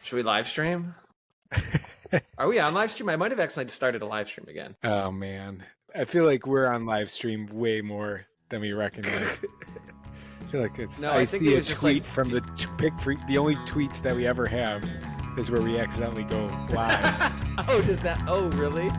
Should we live stream? Are we on live stream? I might have accidentally started a live stream again. Oh man, I feel like we're on live stream way more than we recognize. I feel like it's. No, I think see it a was just tweet like- from the pick freak. The only tweets that we ever have is where we accidentally go live. Oh, does that? Oh, really?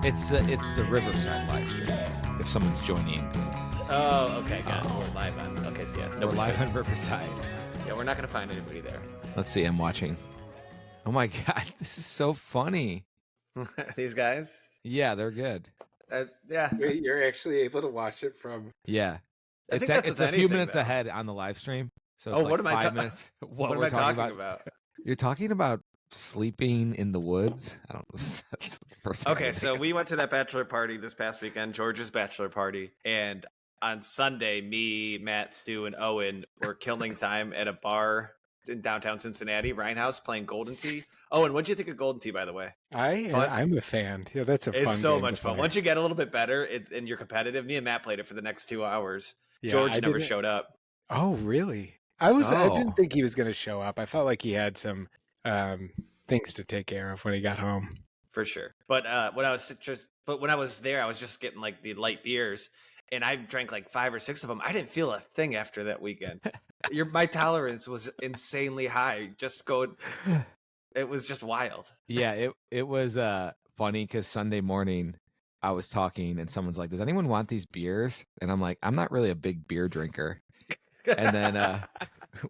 It's the Riverside live stream. If someone's joining, Oh, okay, guys, we're live on. Okay, so yeah, we're live on Riverside. Yeah, we're not gonna find anybody there. Let's see. I'm watching. Oh my god, this is so funny. These guys? Yeah, they're good. Yeah. Wait, you're actually able to watch it from. Yeah, I think it's that's it's with a few anything, minutes though. ahead on the live stream. So Oh, it's what like am I 5 ta- minutes. What am we're I talking about? You're talking about sleeping in the woods. I don't know. That's the first thing I Okay, can so think we went to that bachelor party this past weekend, George's bachelor party, and on Sunday, me, Matt, Stu, and Owen were killing time at a bar in downtown Cincinnati, Ryan House, playing Golden Tee. Owen, what'd you think of Golden Tee, by the way? I'm a fan. Yeah, that's a fun. It's so game much to fun. play. Once you get a little bit better and you're competitive, me and Matt played it for the next 2 hours. Yeah, George I never didn't- showed up. Oh, really? I Oh. didn't think he was going to show up. I felt like he had some things to take care of when he got home. For sure. But when I was there, I was just getting like the light beers, and I drank like 5 or 6 of them. I didn't feel a thing after that weekend. My tolerance was insanely high. It was just wild. Yeah, it was funny because Sunday morning I was talking and someone's like, "Does anyone want these beers?" And I'm like, "I'm not really a big beer drinker." And then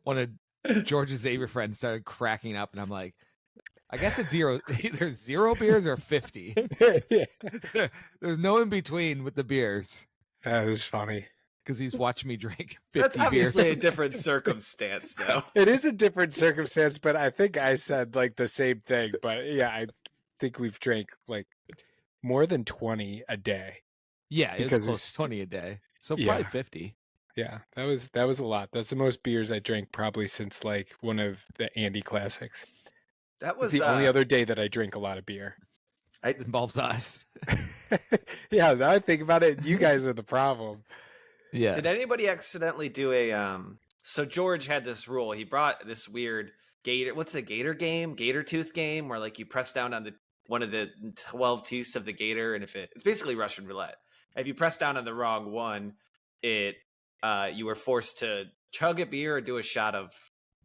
one of George's Xavier friends started cracking up, and I'm like, "I guess it's either 0 beers or 50. Yeah, There's no in between with the beers." that was funny. Because he's watched me drink 50 That's obviously beers. a different circumstance, though. It is a different circumstance, but I think I said like the same thing. But yeah, I think we've drank like more than 20 a day. Yeah, it's because close it's- to 20 a day. So Yeah. probably 50. Yeah, that was a lot. That's the most beers I drank probably since like one of the Andy Classics. That It's was the only other day that I drink a lot of beer. It involves us. Yeah, now I think about it, you guys are the problem. Yeah. Did anybody accidentally do a so George had this rule. He brought this weird gator, what's the gator game? Gator tooth game where like you press down on one of the 12 teeth of the gator, and it's basically Russian roulette. If you press down on the wrong one, you were forced to chug a beer or do a shot of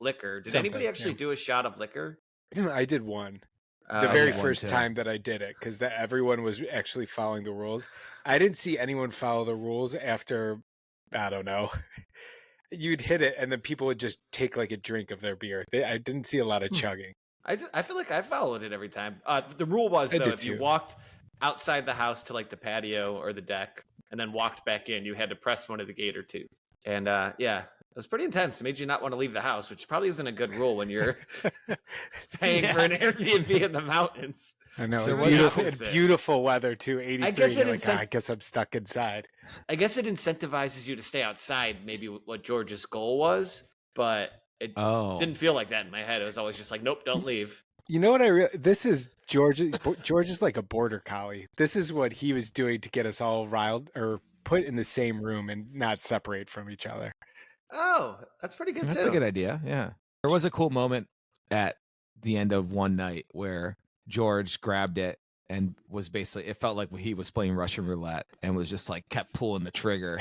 liquor. Did anybody Something, actually yeah. do a shot of liquor? I did one. The I very did one first too. time that I did it, because everyone was actually following the rules. I didn't see anyone follow the rules after, I don't know. You'd hit it, and then people would just take like a drink of their beer. I didn't see a lot of chugging. I feel like I followed it every time. The rule was I though, did if you too. walked outside the house to like the patio or the deck, and then walked back in, you had to press one of the gator tooth. And yeah, it was pretty intense. It made you not want to leave the house, which probably isn't a good rule when you're paying for an Airbnb in the mountains. I know. There It's was beautiful, opposite. it's beautiful weather too. 83. I guess You're it like, I guess I'm stuck inside. I guess it incentivizes you to stay outside. Maybe what George's goal was, but it Oh. didn't feel like that in my head. It was always just like, nope, don't leave. You know what this is George. George is like a border collie. This is what he was doing to get us all riled or put in the same room and not separate from each other. Oh, that's pretty good That's too. a good idea. Yeah. There was a cool moment at the end of one night where George grabbed it and was basically, it felt like he was playing Russian roulette and was just like kept pulling the trigger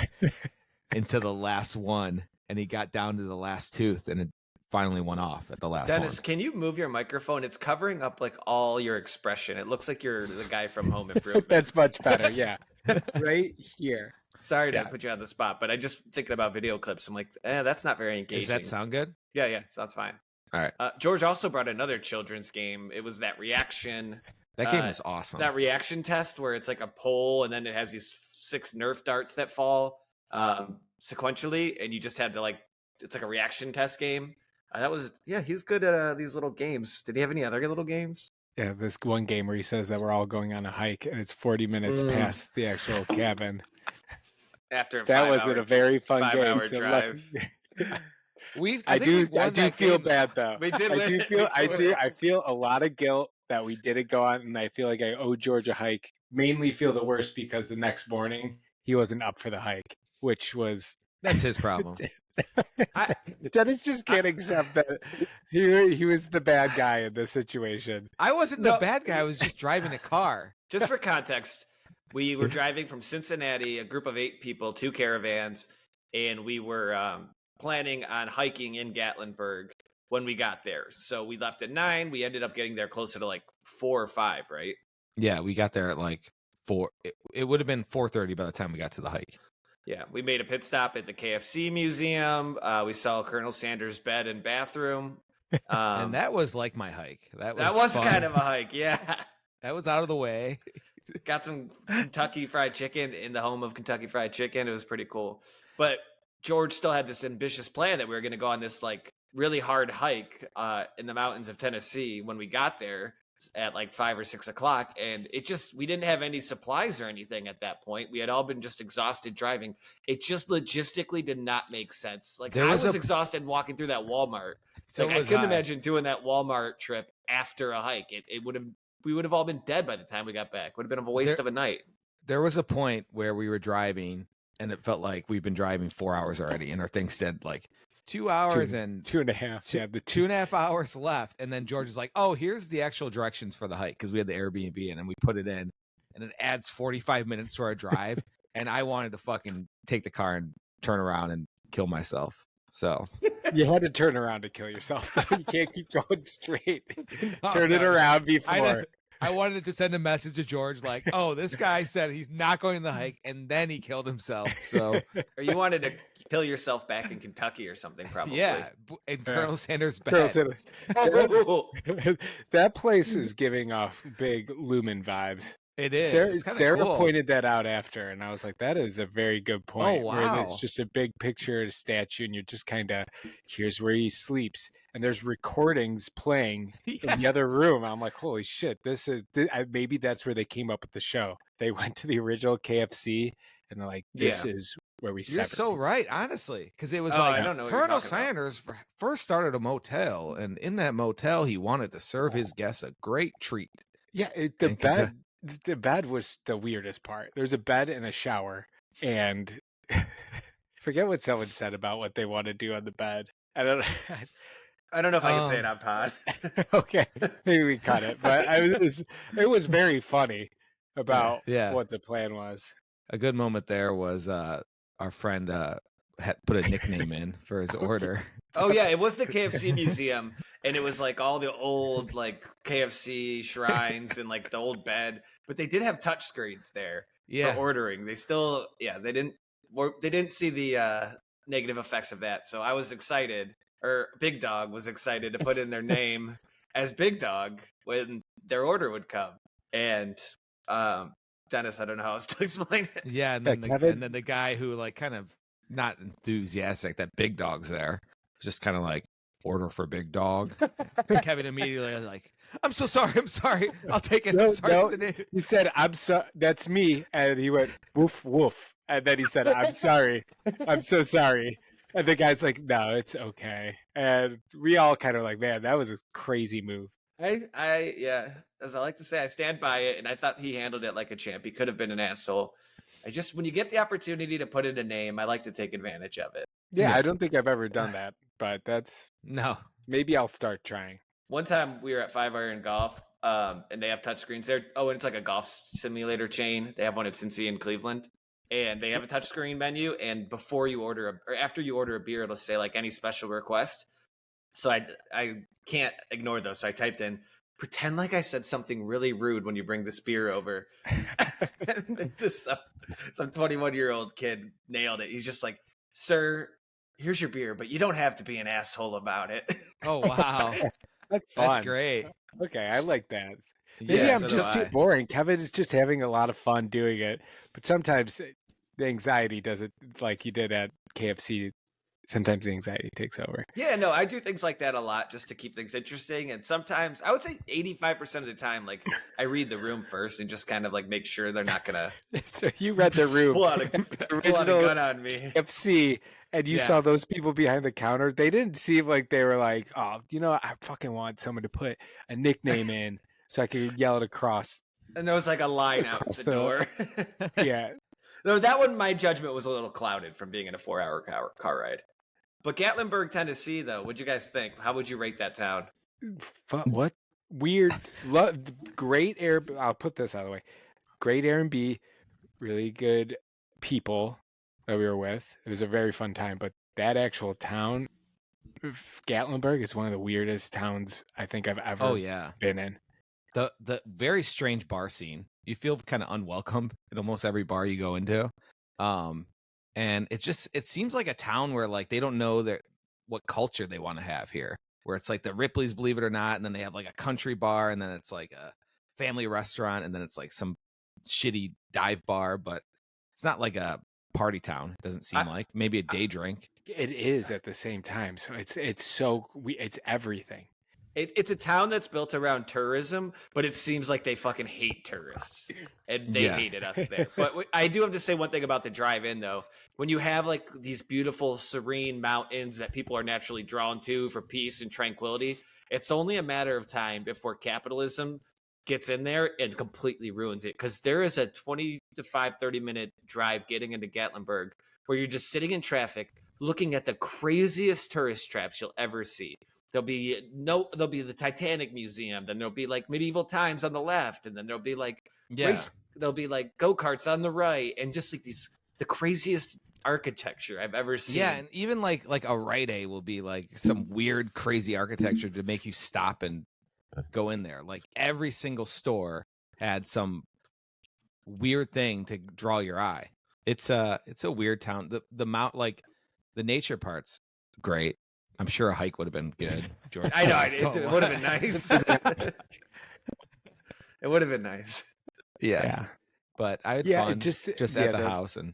into the last one. And he got down to the last tooth and it finally went off at the last Dennis, one. can you move your microphone? It's covering up like all your expression. It looks like you're the guy from Home Improvement. That's much better. Yeah. Right here. Sorry to Yeah. put you on the spot, but I just thinking about video clips. I'm like, that's not very engaging. Does that sound good? Yeah, sounds fine. All right. George also brought another children's game. It was that reaction. That game was awesome. That reaction test where it's like a pole and then it has these 6 Nerf darts that fall sequentially, and you just had to it's like a reaction test game. He's good at these little games. Did he have any other little games? Yeah, this one game where he says that we're all going on a hike and it's 40 minutes past the actual cabin. After That wasn't a very fun game. 5-hour so drive. I do feel game. bad though. We did. I feel a lot of guilt that we didn't go on, and I feel like I owe George a hike. Mainly feel the worst because the next morning he wasn't up for the hike, which was That's his problem. Dennis just can't accept that he was the bad guy in this situation. I wasn't the bad guy. I was just driving a car. Just for context, we were driving from Cincinnati, a group of 8 people, 2 caravans, and we were planning on hiking in Gatlinburg when we got there. So we left at 9. We ended up getting there closer to like 4 or 5, right? Yeah, we got there at like 4. It would have been 4:30 by the time we got to the hike. Yeah, we made a pit stop at the KFC Museum. We saw Colonel Sanders' bed and bathroom. And that was like my hike. That was fun. kind of a hike, yeah. That was out of the way. Got some Kentucky Fried Chicken in the home of Kentucky Fried Chicken. It was pretty cool. But George still had this ambitious plan that we were going to go on this like really hard hike in the mountains of Tennessee when we got there at like 5 or 6 o'clock. And we didn't have any supplies or anything at that point. We had all been just exhausted driving. It just logistically did not make sense. Like I was exhausted walking through that Walmart. So I couldn't imagine doing that Walmart trip after a hike. We would have all been dead by the time we got back. Would have been a waste of a night. There was a point where we were driving and it felt like we've been driving 4 hours already. And our thing said like 2 hours and 2.5. Yeah, the 2.5 hours left. And then George is like, oh, here's the actual directions for the hike. Cause we had the Airbnb in and we put it in and it adds 45 minutes to our drive. And I wanted to fucking take the car and turn around and kill myself. So you had to turn around to kill yourself. You can't keep going straight. Turn it around before. I wanted to send a message to George like, oh, this guy said he's not going to the hike, and then he killed himself. So, or you wanted to kill yourself back in Kentucky or something, probably. Yeah, in Colonel Sanders' bed. That place is giving off big Lumen vibes. It is. Sarah cool. pointed that out after, and I was like, that is a very good point. Oh, wow. Where it's just a big picture, a statue, and you're just kind of, here's where he sleeps. And there's recordings playing in the other room. I'm like, holy shit, maybe that's where they came up with the show. They went to the original KFC, and they're like, this is where we You're so right, honestly. Because it was like, I don't know Colonel Sanders first started a motel, and in that motel, he wanted to serve his guests a great treat. Yeah, the bed was the weirdest part. There's a bed and a shower, and forget what someone said about what they want to do on the bed. I don't know if I can say it on pod. Okay, maybe we cut it, but it was very funny about what the plan was. A good moment there was our friend had put a nickname in for his order. Oh yeah, it was the KFC Museum, and it was like all the old like KFC shrines and like the old bed, but they did have touch screens there for ordering. They still, they didn't see the negative effects of that. So I was excited, or Big Dog was excited to put in their name as Big Dog when their order would come. And Dennis, I don't know how else to explain it. Yeah, and then the guy who like kind of not enthusiastic that Big Dog's there. Just kind of like order for Big Dog. Kevin immediately was like, I'm so sorry. I'll take it. I'm sorry. He said, I'm sorry. That's me. And he went, woof, woof. And then he said, I'm sorry. I'm so sorry. And the guy's like, no, it's okay. And we all kind of like, man, that was a crazy move. As I like to say, I stand by it. And I thought he handled it like a champ. He could have been an asshole. When you get the opportunity to put in a name, I like to take advantage of it. Yeah, I don't think I've ever done that, but maybe I'll start trying. One time we were at 5 Iron Golf, and they have touchscreens there. Oh, and it's like a golf simulator chain. They have one at Cincy in Cleveland, and they have a touchscreen menu. And before you order or after you order a beer, it'll say like any special request. So I can't ignore those. So I typed in, pretend like I said something really rude when you bring this beer over. And some 21-year-old kid nailed it. He's just like, sir, here's your beer, but you don't have to be an asshole about it. Oh, wow. That's fun. That's great. Okay, I like that. Maybe I'm just too boring. Kevin is just having a lot of fun doing it. But sometimes the anxiety does it like you did at KFC. Sometimes the anxiety takes over. Yeah, no, I do things like that a lot just to keep things interesting. And sometimes, I would say 85% of the time, like I read the room first and just kind of like make sure they're not going to. So you read the room. pull out a gun on me. KFC, and you Yeah. saw those people behind the counter, they didn't seem like they were like, oh, I fucking want someone to put a nickname in so I could yell it across. And there was like a line out Across the the- door. Yeah. Though that one, my judgment was a little clouded from being in a 4-hour car ride. But Gatlinburg, Tennessee, though, what'd you guys think? How would you rate that town? What weird, great air. I'll put this out of the way. Great Airbnb, really good people that we were with. It was a very fun time. But that actual town, Gatlinburg, is one of the weirdest towns I think I've ever been in. The very strange bar scene. You feel kind of unwelcome in almost every bar you go into. And it seems like a town where like they don't know what culture they want to have here. Where it's like the Ripley's, believe it or not, and then they have like a country bar, and then it's like a family restaurant, and then it's like some shitty dive bar, but it's not like a party town. It doesn't seem like. Maybe a day drink. It is at the same time. So it's everything. It's a town that's built around tourism, but it seems like they fucking hate tourists, and they hated us there. But I do have to say one thing about the drive-in, though. When you have like these beautiful, serene mountains that people are naturally drawn to for peace and tranquility, it's only a matter of time before capitalism gets in there and completely ruins it. Because there is a 30-minute drive getting into Gatlinburg where you're just sitting in traffic, looking at the craziest tourist traps you'll ever see. There'll be the Titanic Museum, then there'll be like medieval times on the left, and then there'll be like there'll be like go-karts on the right, and just like the craziest architecture I've ever seen. Yeah, and even like a Rite Aid will be like some weird, crazy architecture to make you stop and go in there. Like every single store had some weird thing to draw your eye. It's a weird town. The nature part's great. I'm sure a hike would have been good. George. I know it would have been nice. It would have been nice. Yeah. But I had fun just at the house, and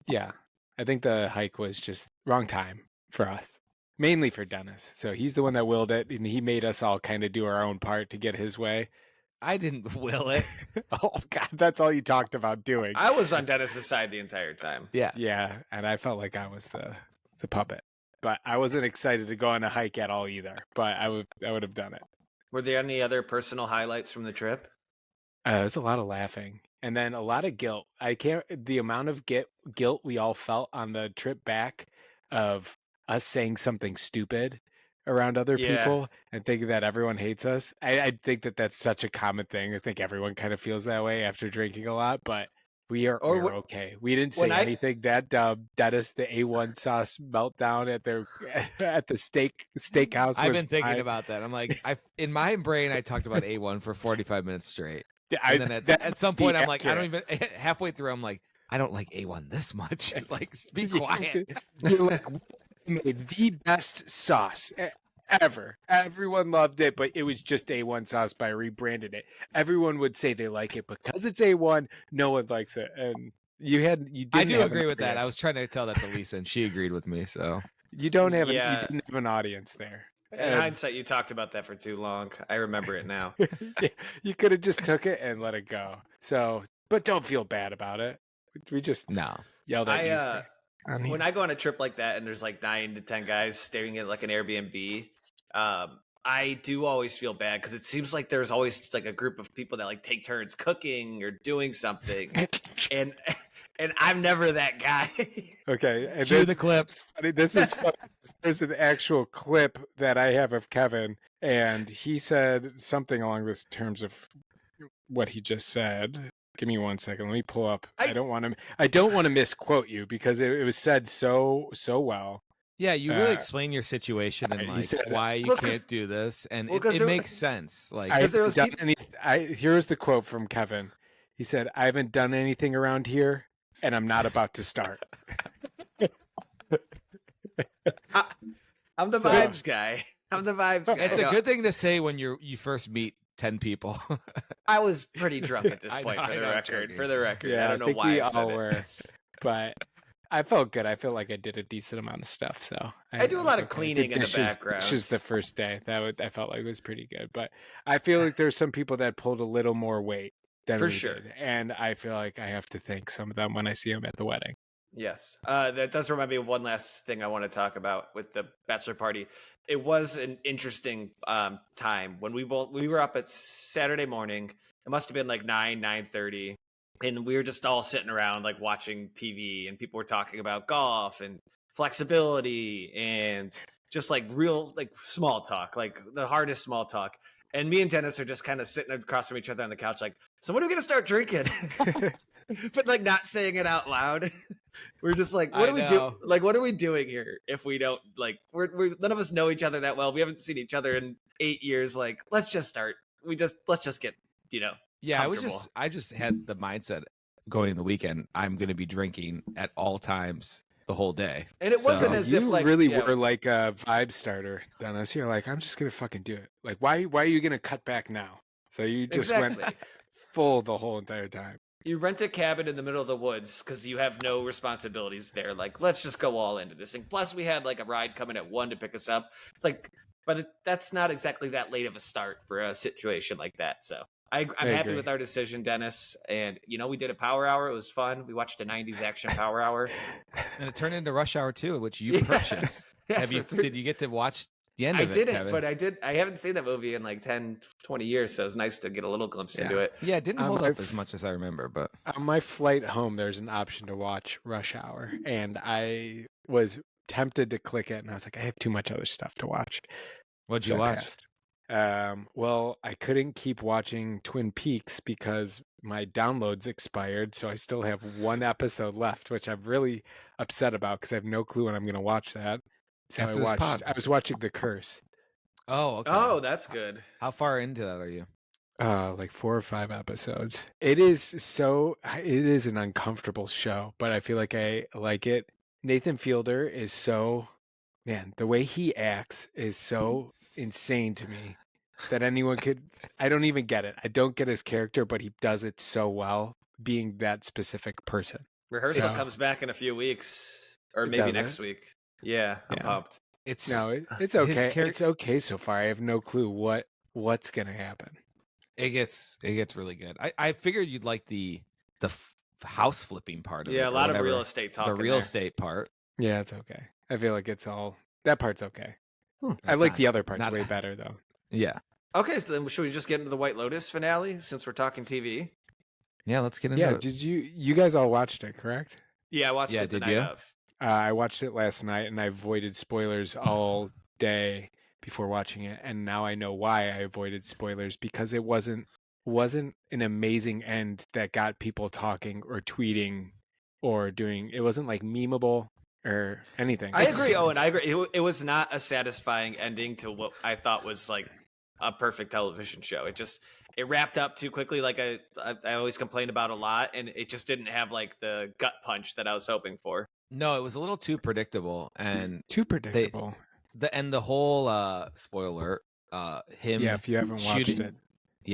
I think the hike was just wrong time for us, mainly for Dennis. So he's the one that willed it, and he made us all kind of do our own part to get his way. I didn't will it. Oh God, that's all you talked about doing. I was on Dennis's side the entire time. Yeah, and I felt like I was the puppet. But I wasn't excited to go on a hike at all either. But I would have done it. Were there any other personal highlights from the trip? There's a lot of laughing, and then a lot of guilt. The amount of guilt we all felt on the trip back of us saying something stupid around other people and thinking that everyone hates us. I think that that's such a common thing. I think everyone kind of feels that way after drinking a lot, but we're okay. We didn't say anything that dumb. Dennis, the A1 sauce meltdown at the steakhouse. I've been thinking about that. I'm like, in my brain, I talked about A1 for 45 minutes straight. And then at some point, I'm like, accurate. I don't even. Halfway through, I'm like, I don't like A1 this much. Like, be quiet. You're like, we made the best sauce ever. Everyone loved it, but it was just A1 sauce by rebranding it. Everyone would say they like it because it's A1. No one likes it, and I do agree with that. I was trying to tell that to Lisa, and she agreed with me. So you didn't have an audience there. In hindsight, you talked about that for too long. I remember it now. You could have just took it and let it go. So, but don't feel bad about it. We just yelled at you. When I go on a trip like that and there's like 9 to 10 guys staring at like an Airbnb, I do always feel bad because it seems like there's always like a group of people that like take turns cooking or doing something, and I'm never that guy. Okay, and cue the clip. This is funny. There's an actual clip that I have of Kevin, and he said something along the terms of what he just said. Give me 1 second. Let me pull up. I don't want to misquote you because it was said so well. Yeah, you really explain your situation and like why you can't do this, and it makes sense. Like, here's the quote from Kevin. He said, "I haven't done anything around here, and I'm not about to start." I'm the vibes guy. It's a good thing to say when you first meet 10 people. I was pretty drunk at this point. For the record, yeah, I don't know why I said all were, but I felt good. I felt like I did a decent amount of stuff. So I do a lot of cleaning in the background. This is the first day I felt like it was pretty good, but I feel like there's some people that pulled a little more weight than we did, and I feel like I have to thank some of them when I see them at the wedding. Yes. That does remind me of one last thing I want to talk about with the bachelor party. It was an interesting time when we were up at Saturday morning. It must have been like 9:30, and we were just all sitting around like watching TV, and people were talking about golf and flexibility and just like real like small talk, like the hardest small talk. And me and Dennis are just kind of sitting across from each other on the couch, like, so when are we gonna start drinking? But like not saying it out loud. We're just like, what do we do? Like, what are we doing here if we don't like? We're none of us know each other that well. We haven't seen each other in 8 years. Like, let's just start. Let's just get Yeah, I just had the mindset going in the weekend. I'm going to be drinking at all times the whole day, and it wasn't as if like really were like a vibe starter, Dennis. You're like, I'm just gonna fucking do it. Like, why are you gonna cut back now? So you just went full the whole entire time. You rent a cabin in the middle of the woods because you have no responsibilities there. Like, let's just go all into this thing. Plus, we had like a ride coming at 1 to pick us up. It's like, but that's not exactly that late of a start for a situation like that. So I'm happy with our decision, Dennis. And we did a power hour. It was fun. We watched a 90s action power hour, and it turned into Rush Hour 2, which you purchased. Did you get to watch the end of it? I didn't, Kevin? but I did. I haven't seen that movie in like 10, 20 years, so it's nice to get a little glimpse into it. Yeah, it didn't hold up as much as I remember, but on my flight home, there's an option to watch Rush Hour, and I was tempted to click it, and I was like, I have too much other stuff to watch. What'd you watch? Well, I couldn't keep watching Twin Peaks because my downloads expired, so I still have one episode left, which I'm really upset about because I have no clue when I'm going to watch that. So I was watching The Curse. Oh, okay. Oh, that's good. How far into that are you? Like 4 or 5 episodes. It is an uncomfortable show, but I feel like I like it. Nathan Fielder is the way he acts is so insane to me that anyone could, I don't even get it. I don't get his character, but he does it so well being that specific person. Rehearsal comes back in a few weeks or maybe next week. Yeah, I'm pumped. It's okay. It's okay so far. I have no clue what's gonna happen. It gets really good. I figured you'd like the house flipping part of it. Yeah, a lot of real estate talk. The real estate part. Yeah, it's okay. I feel like that part's okay. I like the other parts way better though. Yeah. Okay, so then should we just get into the White Lotus finale since we're talking TV? Yeah, let's get into it. Did you guys all watched it, correct? Yeah, I watched it the night of. I watched it last night, and I avoided spoilers all day before watching it. And now I know why I avoided spoilers, because it wasn't an amazing end that got people talking or tweeting or doing. It wasn't like memeable or anything. I agree, Owen. I agree. It was not a satisfying ending to what I thought was like a perfect television show. It wrapped up too quickly, like I always complain about a lot, and it just didn't have like the gut punch that I was hoping for. No, it was a little too predictable and too predictable. The whole spoiler, him. Yeah, if you haven't watched it,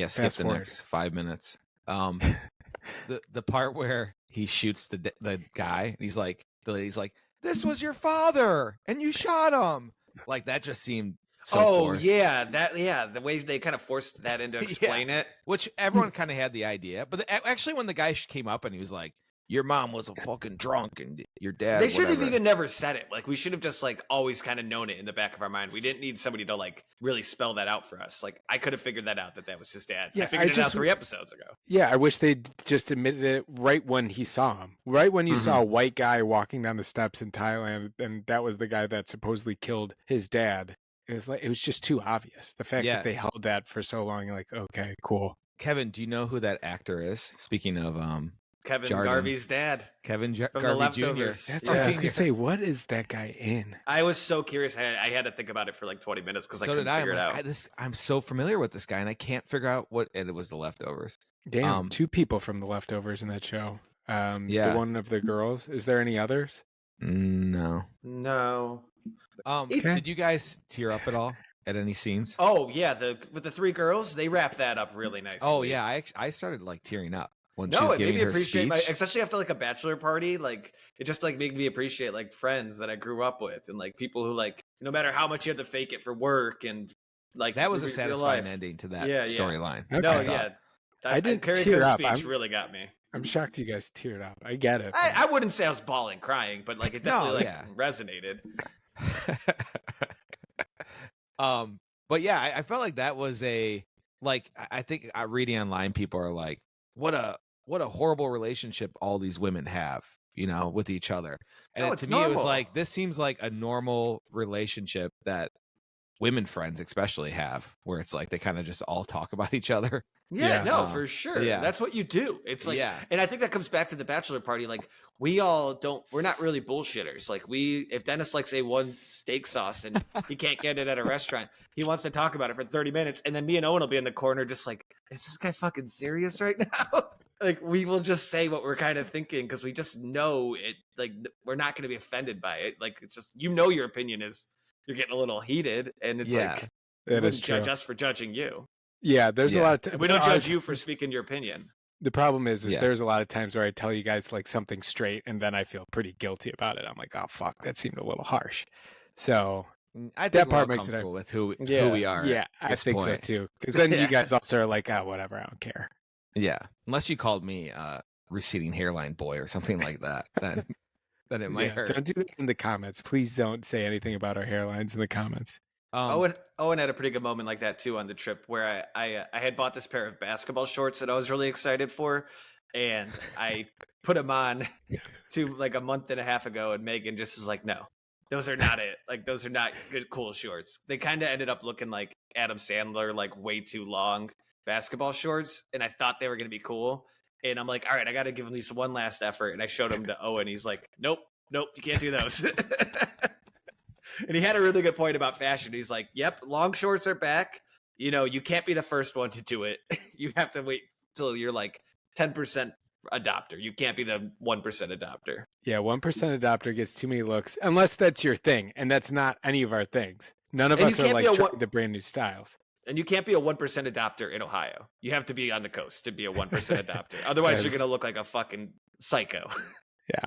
skip the next 5 minutes. The part where he shoots the guy, and he's like, the lady's like, "This was your father, and you shot him." Like that just seemed so forced. The way they kind of forced that in to explain it, which everyone kind of had the idea, but actually when the guy came up and he was like, "Your mom was a fucking drunk, and your dad." They should have even never said it. Like we should have just like always kind of known it in the back of our mind. We didn't need somebody to like really spell that out for us. Like I could have figured that out that was his dad. Yeah, I figured it out 3 episodes ago. Yeah, I wish they just admitted it right when he saw him. Right when you saw a white guy walking down the steps in Thailand, and that was the guy that supposedly killed his dad. It was just too obvious. The fact that they held that for so long, you're like, okay, cool. Kevin, do you know who that actor is? Speaking of Kevin Garvey's dad. Kevin from Garvey The Jr. Leftovers. That's what I was going to say. What is that guy in? I was so curious. I had to think about it for like 20 minutes because I couldn't figure it out. I'm so familiar with this guy, and I can't figure out what. And it was The Leftovers. Damn, 2 people from The Leftovers in that show. The one of the girls. Is there any others? No. Okay. Did you guys tear up at all at any scenes? Oh yeah, with the 3 girls, they wrapped that up really nicely. Oh yeah, I started like tearing up when she was giving her speech. Especially after like a bachelor party, like it just like made me appreciate like friends that I grew up with and like people who like no matter how much you have to fake it for work and like that was a satisfying ending to that storyline. Okay. No, yeah, I didn't Carrie tear Cook's up. speech really got me. I'm shocked you guys teared up. I get it. I wouldn't say I was bawling crying, but like it definitely resonated. But yeah, I felt like that was I think reading online, people are like, what a horrible relationship all these women have, with each other. And to me, it was like, this seems like a normal relationship that women friends especially have, where it's like they kind of just all talk about each other. For sure. Yeah. That's what you do. It's like, and I think that comes back to the bachelor party. Like we're not really bullshitters. Like if Dennis likes A1 steak sauce and he can't get it at a restaurant, he wants to talk about it for 30 minutes. And then me and Owen will be in the corner just like, is this guy fucking serious right now? Like we will just say what we're kind of thinking because we just know it. Like we're not going to be offended by it. Like it's just, your opinion is you're getting a little heated, and it's like, you wouldn't judge us for judging you. Yeah, there's a lot of we don't judge you for speaking your opinion. The problem is there's a lot of times where I tell you guys like something straight, and then I feel pretty guilty about it. I'm like, oh fuck, that seemed a little harsh. So I think that part makes it with who we are. Yeah, I think so too. Because then you guys also are like, oh, whatever, I don't care. Yeah, unless you called me receding hairline boy or something like that, then it might hurt. Don't do it in the comments. Please don't say anything about our hairlines in the comments. Owen had a pretty good moment like that too on the trip, where I had bought this pair of basketball shorts that I was really excited for, and I put them on to like a month and a half ago, and Megan just was like, no, those are not it. Like those are not good, cool shorts. They kind of ended up looking like Adam Sandler, like way too long basketball shorts, and I thought they were going to be cool. And I'm like, all right, I got to give them these one last effort. And I showed them to Owen. He's like, nope, you can't do those. And he had a really good point about fashion. He's like, yep, long shorts are back. You can't be the first one to do it. You have to wait till you're like 10% adopter. You can't be the 1% adopter. Yeah, 1% adopter gets too many looks, unless that's your thing. And that's not any of our things. None of us are like trying the brand new styles. And you can't be a 1% adopter in Ohio. You have to be on the coast to be a 1% adopter. Otherwise, you're going to look like a fucking psycho.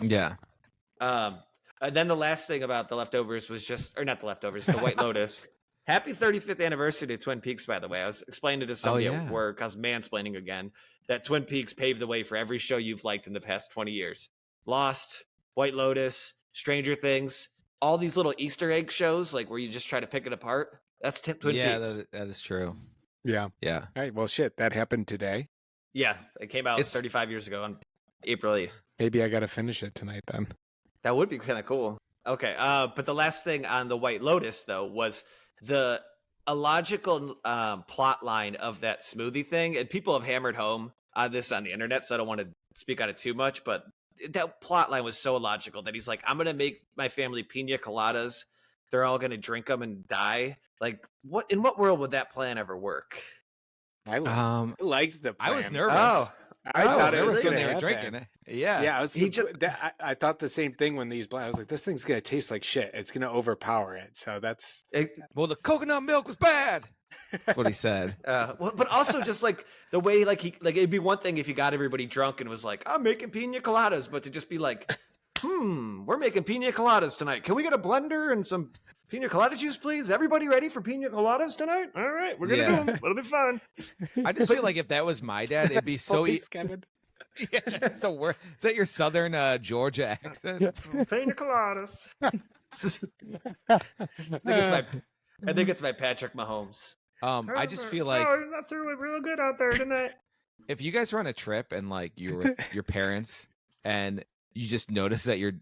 Yeah. And then the last thing about the leftovers was not the leftovers, the White Lotus. Happy 35th anniversary to Twin Peaks, by the way. I was explaining to somebody at work, I was mansplaining again, that Twin Peaks paved the way for every show you've liked in the past 20 years. Lost, White Lotus, Stranger Things, all these little Easter egg shows, like where you just try to pick it apart. That's Twin Peaks. Yeah, that is true. Yeah. Yeah. All right. Well, shit, that happened today. Yeah, it came out 35 years ago on April 8th. Maybe I got to finish it tonight then. That would be kind of cool. Okay, but the last thing on the White Lotus, though, was the illogical plot line of that smoothie thing. And people have hammered home on this on the internet, so I don't want to speak on it too much. But that plot line was so illogical that he's like, I'm going to make my family pina coladas. They're all going to drink them and die. Like, in what world would that plan ever work? I liked the plan. I was nervous. I thought it was when going they to were drinking it. Yeah. Yeah, I thought the same thing when these I was like, this thing's going to taste like shit. It's going to overpower it. So that's... Well, the coconut milk was bad. That's what he said. But also just like the way it'd be one thing if you got everybody drunk and was like, I'm making pina coladas, but to just be like, we're making pina coladas tonight. Can we get a blender and some pina colada juice, please? Everybody ready for pina coladas tonight? All right, we're going to do them. It'll be fun. I just feel like if that was my dad, it'd be so easy. Yeah, that's the worst. Is that your southern Georgia accent? Pina coladas. I think it's my Patrick Mahomes. I just feel like I threw it real good out there tonight. If you guys were on a trip and like you were with your parents and you just noticed that your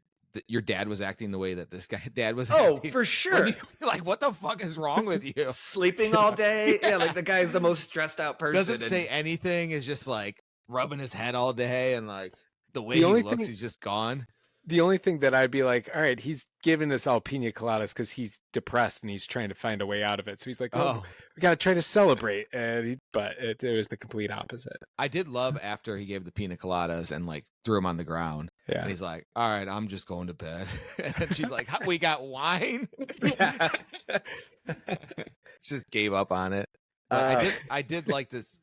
dad was acting the way that this dad was acting. For sure. Like, what the fuck is wrong with you? Sleeping all day. Yeah, like the guy's the most stressed out person. Doesn't say anything, is just like rubbing his head all day, and like the way he looks, he's just gone. The only thing that I'd be like, all right, he's giving us all pina coladas because he's depressed and he's trying to find a way out of it. So he's like, we got to try to celebrate. But it was the complete opposite. I did love after he gave the pina coladas and like threw him on the ground. Yeah. And he's like, all right, I'm just going to bed. And she's like, we got wine? Just gave up on it. I did like this.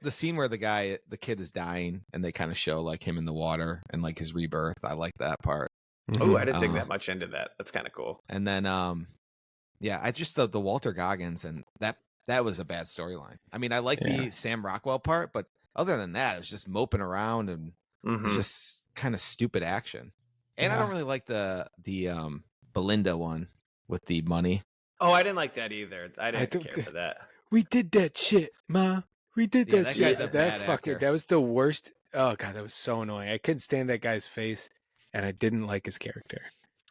The scene where the kid is dying and they kind of show like him in the water and like his rebirth. I like that part. Oh, I didn't dig that much into that. That's kind of cool. And then, I just the Walter Goggins, and that was a bad storyline. I mean, I like the Sam Rockwell part, but other than that, it was just moping around and Mhm. It's just kind of stupid action. And I Yeah. don't really like the Belinda one with the money. Oh, I didn't like that either. I didn't don't care th- for that. We did that shit, Ma. We did Yeah, that that shit. guy's a That bad fucking actor. that was the worst. Oh god, that was so annoying. I couldn't stand that guy's face, and I didn't like his character.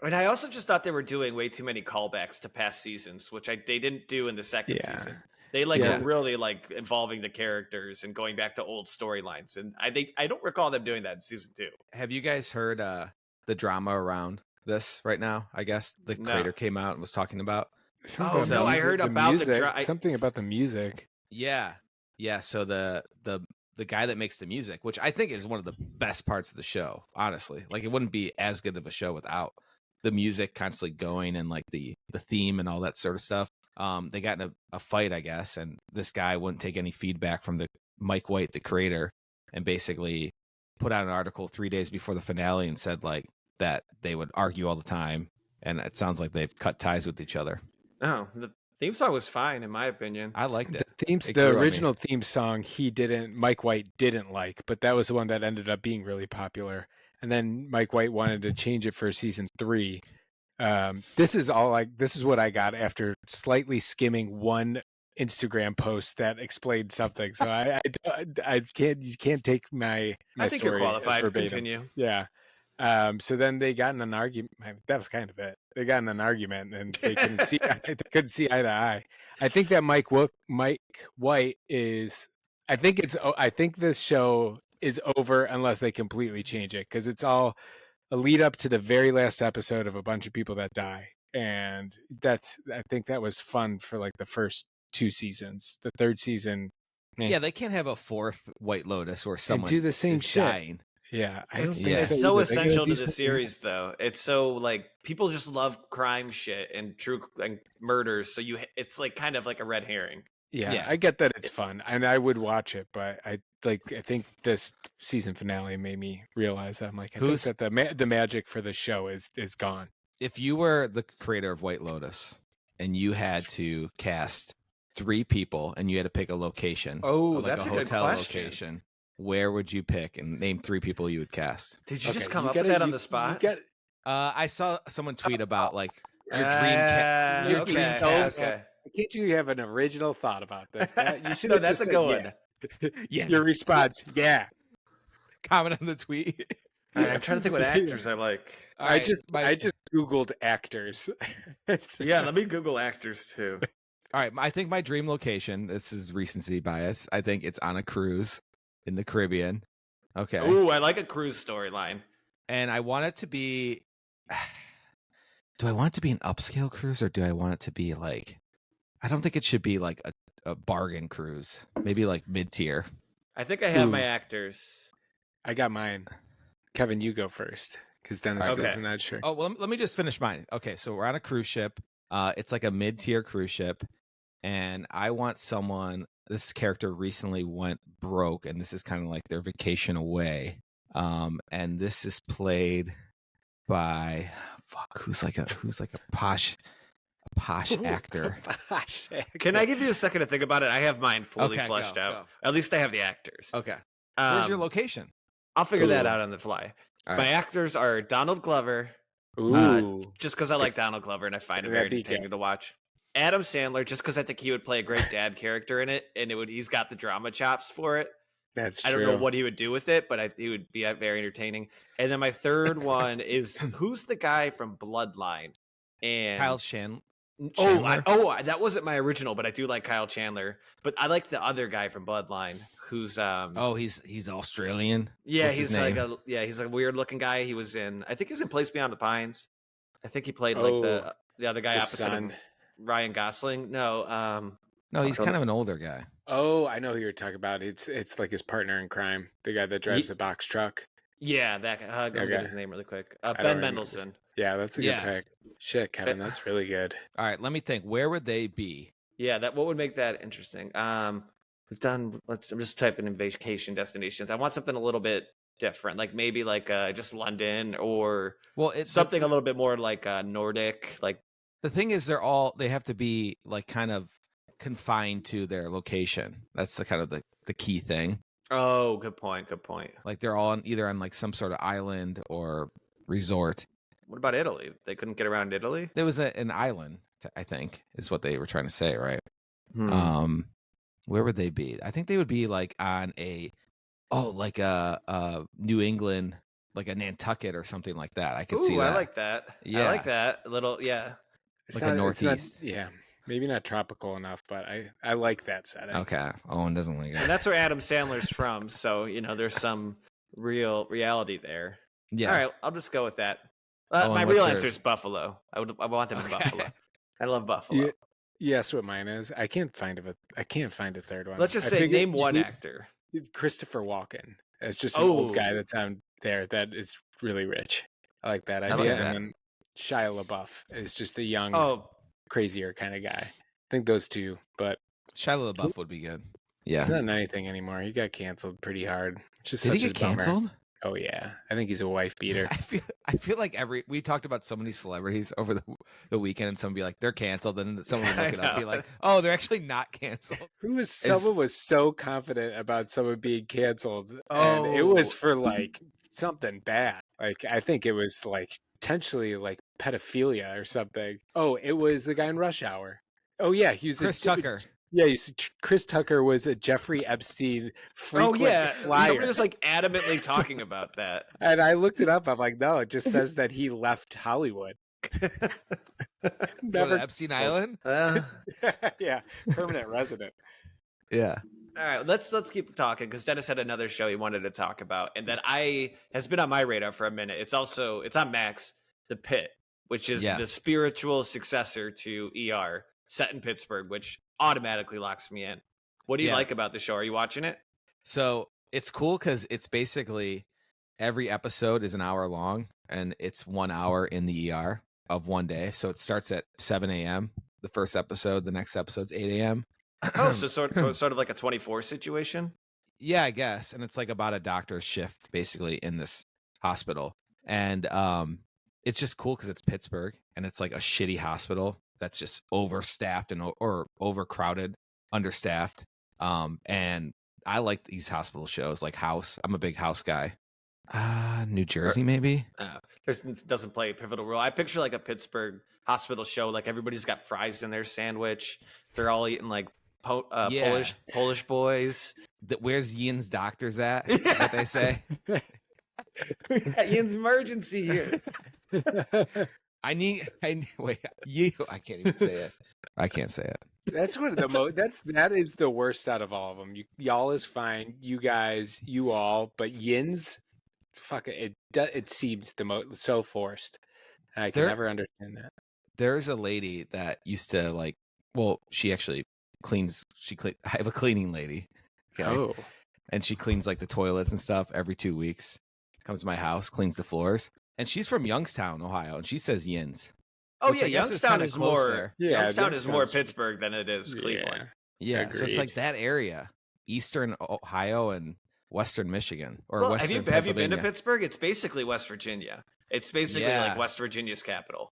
And I also just thought they were doing way too many callbacks to past seasons, which they didn't do in the second Yeah. season. They Yeah. were really involving the characters and going back to old storylines. And I don't recall them doing that in season 2. Have you guys heard the drama around this right now? I guess the No. creator came out and was talking about. Something Oh, about no, I music- heard the about the music. Something about the music. Yeah. So the guy that makes the music, which I think is one of the best parts of the show, honestly. Like, it wouldn't be as good of a show without the music constantly going and like the theme and all that sort of stuff. They got in a fight, I guess, and this guy wouldn't take any feedback from the Mike White, the creator, and basically put out an article 3 days before the finale and said like that they would argue all the time, and it sounds like they've cut ties with each other. Oh, the theme song was fine, in my opinion. I liked it. The It grew on me. original theme song, Mike White didn't like, but that was the one that ended up being really popular. And then Mike White wanted to change it for season 3. This is what I got after slightly skimming one Instagram post that explained something. So you can't take my I think story you're as qualified. verbatim. Continue. Yeah. So then they got in an argument. That was kind of it. They got in an argument and they couldn't see. They couldn't see eye to eye. I think that Mike White is. I think this show is over unless they completely change it, because it's all a lead up to the very last episode of a bunch of people that die, and I think that was fun for like the first 2 seasons. The third season, Yeah, they can't have a fourth White Lotus where someone do the same is shit. dying. Yeah, I don't It's, think it's so. so either. They gotta essential do to the something series, though. It's so like people just love crime shit and true and murders. So it's like kind of like a red herring. Yeah, I get that it's fun, and I would watch it, but I think this season finale made me realize that I'm like, I think that the magic for the show is gone. If you were the creator of White Lotus and you had to cast 3 people and you had to pick a location, like that's a a good hotel question. location, where would you pick and name 3 people you would cast? Did you just Okay, come you up gotta- with that on you- the spot? You got, I saw someone tweet about like your dream your okay, dream cast. okay. can't you have an original thought about this? You should No, have that's just a said, good one. Yeah. Your response, yeah. Comment on the tweet. All right, I'm trying to think what actors I like. All I right, just Googled actors. Yeah, let me Google actors too. All right, I think my dream location, this is recency bias, I think it's on a cruise in the Caribbean. Okay. Ooh, I like a cruise storyline. And I want it to be do I want it to be an upscale cruise or do I want it to be like I don't think it should be like a bargain cruise. Maybe like mid-tier. I think I have Ooh. my actors. I got mine. Kevin, you go first, because Dennis Okay. is not sure. Oh, well, let me just finish mine. Okay, so we're on a cruise ship. It's like a mid-tier cruise ship, and I want someone. This character recently went broke, and this is kind of like their vacation away. And this is played by who's like a posh actor. Can I give you a second to think about it? I have mine fully Okay, fleshed go, out. go. At least I have the actors. Okay, where's your Um, location? I'll figure that Ooh. out on the fly. All My right. actors are Donald Glover, Ooh. just because I like Donald Glover and I find it very That'd be entertaining good. to watch. Adam Sandler, just because I think he would play a great dad character in it, and he's got the drama chops for it. That's I true. don't know what he would do with it, but he would be very entertaining. And then my third one is who's the guy from Bloodline? And Kyle Chandler. that wasn't my original, but I do like Kyle Chandler. But I like the other guy from Bloodline, who's He's Australian. yeah, What's his he's like name? he's a weird looking guy. He was I think he's in Place Beyond the Pines. I think he played like Oh, the other guy the opposite son. of Ryan Gosling. No, No, he's kind of an older guy. Oh, I know who you're talking about. It's like his partner in crime, the guy that drives the box truck. yeah, that guy. Let me Okay. get his name really quick. don't Ben remember. Mendelsohn. Yeah, that's a good Yeah. pick. Shit, Kevin, that's really good. All right, let me think. Where would they be? Yeah, what would make that interesting? I'm just typing in vacation destinations. I want something a little bit different, like maybe like just London or Well, it's something a little bit more like Nordic. Like The thing is, they have to be like kind of confined to their location. That's the kind of the key thing. Oh, good point. Good point. Like they're all either on like some sort of island or resort. What about Italy? They couldn't get around Italy? There was an island, I think, is what they were trying to say, right? Hmm. Where would they be? I think they would be like on like a New England, like a Nantucket or something like that. I could see that. I like that. Yeah. I like that. A little, yeah. It's like a northeast. It's not, yeah, maybe not tropical enough, but I like that setting. Okay. Owen doesn't like it. And that's where Adam Sandler's from, so there's some reality there. Yeah. All right, I'll just go with that. Owen, my what's real yours? answer is Buffalo. I want them in Buffalo. I love Buffalo. Yeah, yes, what mine is. I can't find a third one. Let's just I say figured name one you- actor. Christopher Walken as just an old guy Oh. that's on there that is really rich. I like that I idea. like And that. then Shia LaBeouf is just a young, Oh, crazier kind of guy. I think those two, but Shia LaBeouf would be good. Yeah. he's not in anything anymore. He got canceled pretty hard. It's just Did such he get a bummer. canceled? Oh yeah, I think he's a wife beater. I feel like we talked about so many celebrities over the weekend, and someone be like, they're canceled, and someone would I look it up and be know. like, oh, they're actually not canceled. Someone was so confident about someone being canceled, and it was Oh. for like something bad. Like I think it was like potentially like pedophilia or something. Oh, it was the guy in Rush Hour. Oh yeah, he was Chris Tucker. Yeah, you see, Chris Tucker was a Jeffrey Epstein frequent Oh yeah, flyer. somebody was like adamantly talking about that. And I looked it up. I'm like, no, it just says that he left Hollywood. Never Epstein Island. Yeah, permanent resident. Yeah. All right, let's keep talking because Dennis had another show he wanted to talk about, and that has been on my radar for a minute. It's on Max, The Pitt, which is the spiritual successor to ER, set in Pittsburgh, which automatically locks me in. What do you like about the show? Are you watching it? So it's cool because it's basically every episode is an hour long, and it's 1 hour in the ER of one day. So it starts at 7 a.m. the first episode, the next episode's 8 a.m. Oh, so sort of like a 24 situation? Yeah, I guess. And it's like about a doctor's shift basically in this hospital. And it's just cool because it's Pittsburgh and it's like a shitty hospital that's just overstaffed or overcrowded, understaffed. And I like these hospital shows like House. I'm a big House guy. New Jersey, maybe? It doesn't play a pivotal role. I picture like a Pittsburgh hospital show, like everybody's got fries in their sandwich. They're all eating like Polish boys. Where's Ian's doctors at? Is what they say. We got Ian's emergency here. Wait, I can't even say it. I can't say it. That's one of the that is the worst out of all of them. Y'all is fine. You guys, you all, but Yin's, fuck it seems the most so forced. I can never understand that. There's a lady that used to she actually cleans. I have a cleaning lady. Okay? Oh. And she cleans like the toilets and stuff every 2 weeks. Comes to my house, cleans the floors. And she's from Youngstown, Ohio, and she says Yins. Oh yeah, Youngstown is more. Yeah, Youngstown is more Pittsburgh than it is Cleveland. Yeah, so it's like that area, Eastern Ohio and Western Michigan, or Western have you been to Pittsburgh? It's basically West Virginia. It's basically like West Virginia's capital.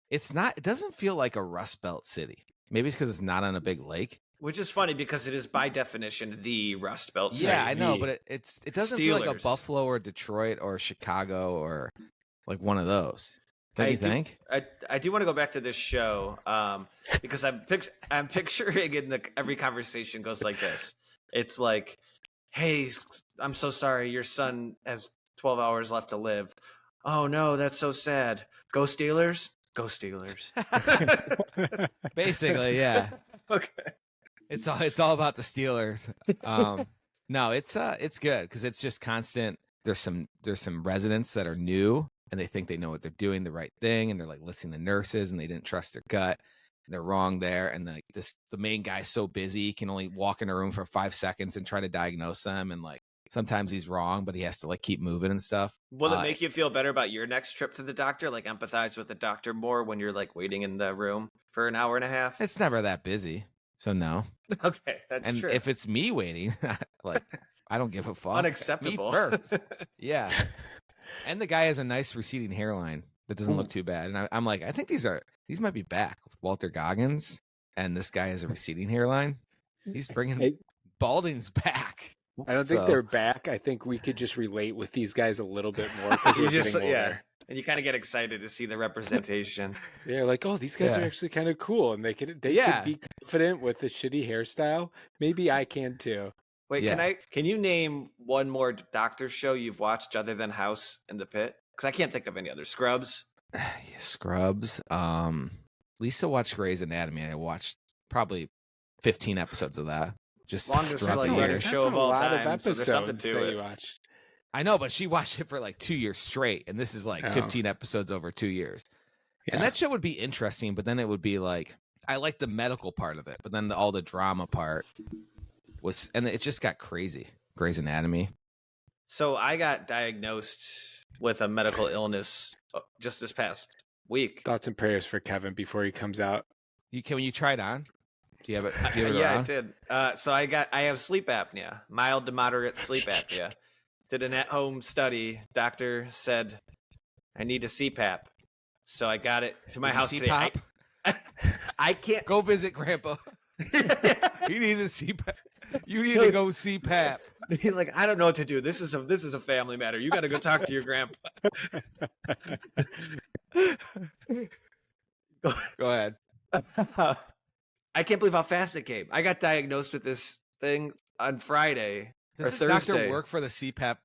It's not. It doesn't feel like a Rust Belt city. Maybe it's because it's not on a big lake. Which is funny because it is by definition the Rust Belt city. Yeah, I know, but it doesn't feel like a Buffalo or Detroit or Chicago or like one of those. Don't you think? I do want to go back to this show because I'm picturing in every conversation goes like this. It's like, hey, I'm so sorry, your son has 12 hours left to live. Oh no, that's so sad. Go Steelers. Go Steelers. Basically, yeah. Okay. It's all about the Steelers. No, it's good because it's just constant. There's some residents that are new and they think they know what they're doing, the right thing, and they're like listening to nurses and they didn't trust their gut. They're wrong there, and the main guy's so busy he can only walk in a room for 5 seconds and try to diagnose them, and like sometimes he's wrong, but he has to like keep moving and stuff. Will it make you feel better about your next trip to the doctor? Like empathize with the doctor more when you're like waiting in the room for an hour and a half? It's never that busy, so no. Okay, that's true. And if it's me waiting, like I don't give a fuck. Unacceptable. Me first. Yeah. And the guy has a nice receding hairline that doesn't look too bad. And I'm like, I think these might be back with Walter Goggins, and this guy has a receding hairline. He's bringing balding's back. I don't think So- they're back. I think we could just relate with these guys a little bit more because we're getting older. And you kind of get excited to see the representation. Yeah, like, oh, these guys are Yeah. actually kind of cool, and they could Yeah. be confident with the shitty hairstyle. Maybe I can too. Wait, Yeah. can you name one more doctor show you've watched other than House and the Pit? Because I can't think of any other. Scrubs. Scrubs. Lisa watched Grey's Anatomy. I watched probably 15 episodes of that. Just Longest throughout like the running years. show of all time. So there's something episodes to that it. you watched. I know, but she watched it for like 2 years straight, and this is like Oh. 15 episodes over 2 years. And Yeah. that show would be interesting, but then it would be like I like the medical part of it, but then all the drama part was, and it just got crazy. Grey's Anatomy. So I got diagnosed with a medical illness just this past week. Thoughts and prayers for Kevin before he comes out. Can you try it on? Do you have it? Do you have it Yeah, I around? did. So I have sleep apnea, mild to moderate sleep apnea. Did an at-home study. Doctor said I need a CPAP. So I got it to my house today. CPAP? I can't Go visit Grandpa. He needs a CPAP. You need to go CPAP. He's like, I don't know what to do. This is a family matter. You got to go talk to your grandpa. Go ahead. I can't believe how fast it came. I got diagnosed with this thing on Friday or Does this Thursday. doctor work for the CPAP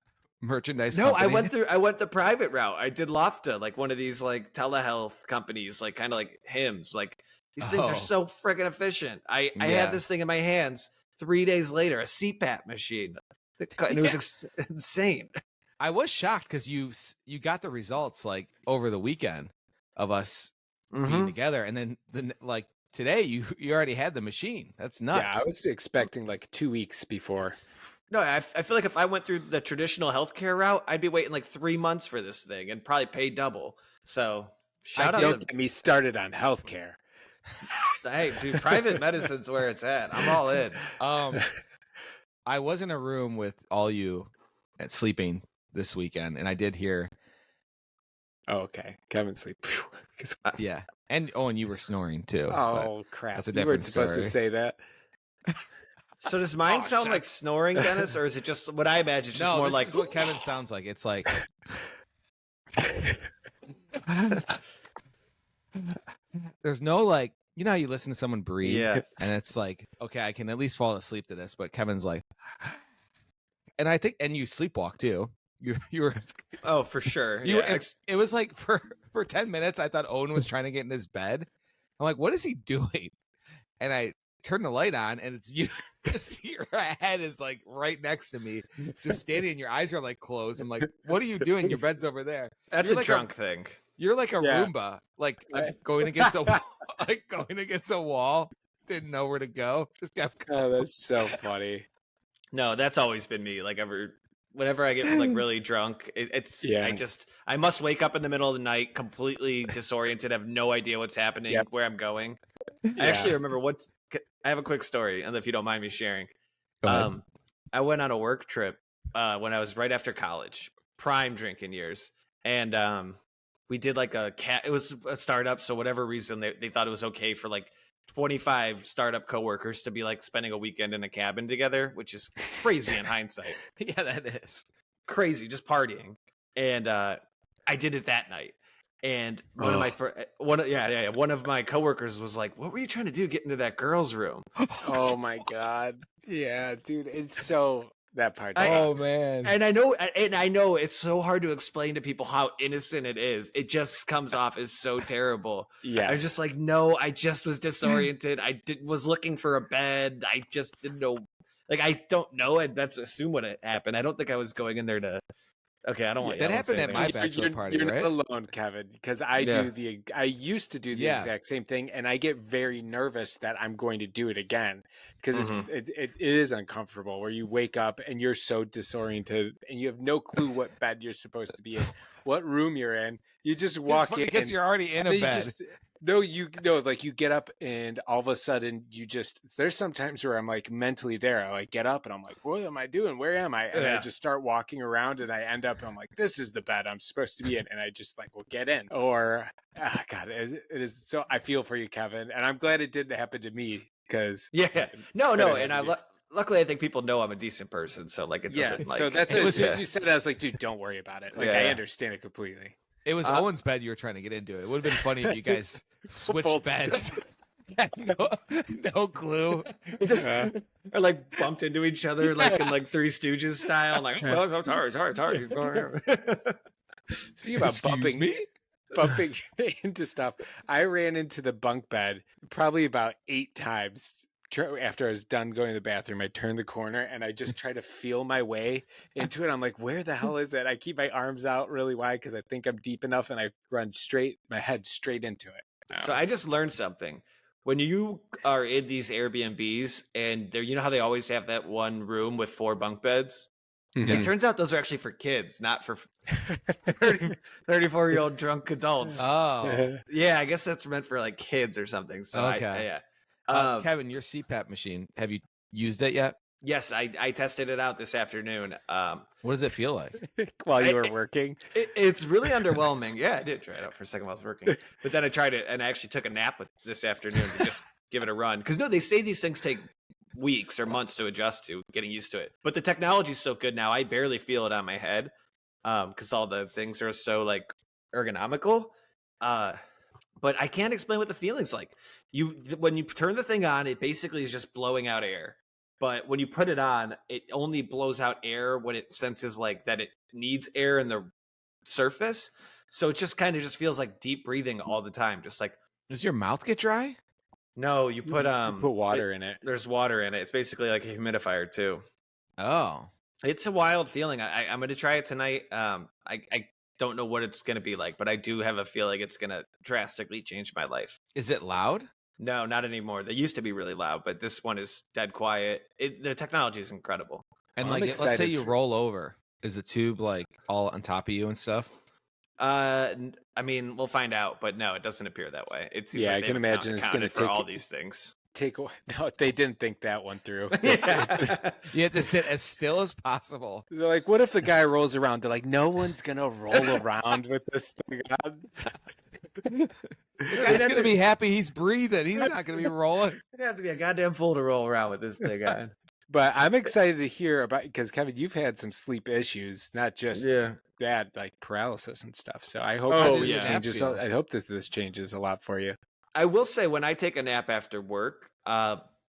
merchandise No, company? I went the private route. I did Lofta, like one of these like telehealth companies, like kind of like Hims. Like these things are Oh. so freaking efficient. I Yeah. had this thing in my hands 3 days later, a CPAP machine. And it was insane. I was shocked because you got the results like over the weekend of us being together, and then like today you already had the machine. That's nuts. Yeah, I was expecting like 2 weeks before. No, I feel like if I went through the traditional healthcare route, I'd be waiting like 3 months for this thing and probably pay double. So shout out Don't to get me started on healthcare. hey, dude, private medicine's where it's at. I'm all in. I was in a room with all you at sleeping this weekend, and I did hear, Oh, okay. Kevin sleep. yeah, and you were snoring too. but Oh crap! that's a You different weren't supposed to story. say that. So does mine Oh, sound shut- like snoring, Dennis, or is it just what I imagine? It's just no, more this like is what Kevin sounds like. It's like there's no like, you know how you listen to someone breathe, Yeah. and it's like, okay, I can at least fall asleep to this, but Kevin's like, and I think, and you sleepwalk too. You were Oh, for sure. you. Yeah. It was like for 10 minutes, I thought Owen was trying to get in his bed. I'm like, what is he doing? And I turned the light on, and it's you. Your head is like right next to me, just standing, and your eyes are like closed. I'm like, what are you doing? Your bed's over there. That's You're a like drunk thing. You're like a Yeah. Roomba, like going against a wall, like going against a wall. Didn't know where to go. Just kept going. Oh, that's so funny. No, that's always been me. Like whenever I get like really drunk, it's Yeah. I must wake up in the middle of the night completely disoriented, have no idea what's happening, Yep. where I'm going. Yeah. I actually remember I have a quick story, and if you don't mind me sharing. Go ahead. I went on a work trip when I was right after college, prime drinking years, and we did like it was a startup, so whatever reason they thought it was okay for like 25 startup coworkers to be like spending a weekend in a cabin together, which is crazy in hindsight. Yeah, that is Crazy, just partying. And I did it that night. And one of my coworkers was like, "What were you trying to do? Get into that girl's room?" Oh my god. Yeah, dude, it's so that part. Oh sucks. man. And I know it's so hard to explain to people how innocent it is. It just comes off as so terrible. Yeah. I was just like, no, I just was disoriented. Was looking for a bed. I just didn't know. Like, I don't know. And that's assume what happened. I don't think I was going in there to. Okay, I don't want That I won't say happened at anything. my bachelor party, You're right? not alone, Kevin, because I used to do the Yeah. exact same thing, and I get very nervous that I'm going to do it again because Mhm. it is uncomfortable where you wake up and you're so disoriented and you have no clue what bed you're supposed to be in, what room you're in. You just walk in because you're already in and a then bed. like you get up and all of a sudden there's sometimes where I'm like mentally there. I like get up and I'm like, what am I doing? Where am I? And I Yeah. just start walking around and I end up and I'm like, this is the bed I'm supposed to be in. And I just like, well, get in. Or God, it is so I feel for you, Kevin. And I'm glad it didn't happen to me because Yeah. No. And Luckily, I think people know I'm a decent person, so like it doesn't like. So that's it as was- soon as you said it, I was like, dude, don't worry about it. Like, I Yeah. understand it completely. It was Owen's bed you were trying to get into. It would have been funny if you guys switched Both. beds. no clue. Just or like bumped into each other like in like Three Stooges style. Like, oh, I'm sorry. Speaking about Excuse bumping me? bumping into stuff, I ran into the bunk bed probably about 8 times after I was done going to the bathroom. I turned the corner and I just try to feel my way into it. I'm like, where the hell is it? I keep my arms out really wide because I think I'm deep enough, and I run my head straight into it. So I just learned something. When you are in these Airbnbs and you know how they always have that one room with 4 bunk beds? It turns out those are actually for kids, not for 34-year-old drunk adults. Oh. Yeah, I guess that's meant for like kids or something. So Okay. Kevin, your CPAP machine, have you used it yet? Yes, I tested it out this afternoon. What does it feel like? While you were working. It's really underwhelming. Yeah, I did try it out for a second while I was working. But then I tried it and I actually took a nap this afternoon to just give it a run. Because no, they say these things take weeks or months to adjust to, getting used to it. But the technology is so good now, I barely feel it on my head because all the things are so like ergonomical. But I can't explain what the feeling's like. When you turn the thing on, it basically is just blowing out air. But when you put it on, it only blows out air when it senses like that it needs air in the surface. So it just kind of just feels like deep breathing all the time. Just like, Does your mouth get dry? no, you put water in it. There's water in it. It's basically like a humidifier too. Oh. It's a wild feeling. I'm going to try it tonight. I don't know what it's going to be like, but I do have a feeling it's going to drastically change my life. Is it loud? No, not anymore. They used to be really loud, but this one is dead quiet. The technology is incredible. And Well, I'm like, let's say excited you roll over. Is the tube like all on top of you and stuff? I mean, we'll find out, but no, it doesn't appear that way. It seems Yeah, like I they can were imagine it's going to for take all these things. No, they didn't think that one through. Yeah. You have to sit as still as possible. They're like, what if the guy rolls around? They're like, no one's gonna roll around with this thing on. The guy's gonna be happy he's breathing. He's not gonna be rolling. It'd have to be a goddamn fool to roll around with this thing on. But I'm excited to hear about, because Kevin, you've had some sleep issues, not just that, like paralysis and stuff. So I hope this changes. I hope this changes a lot for you. I will say, when I take a nap after work,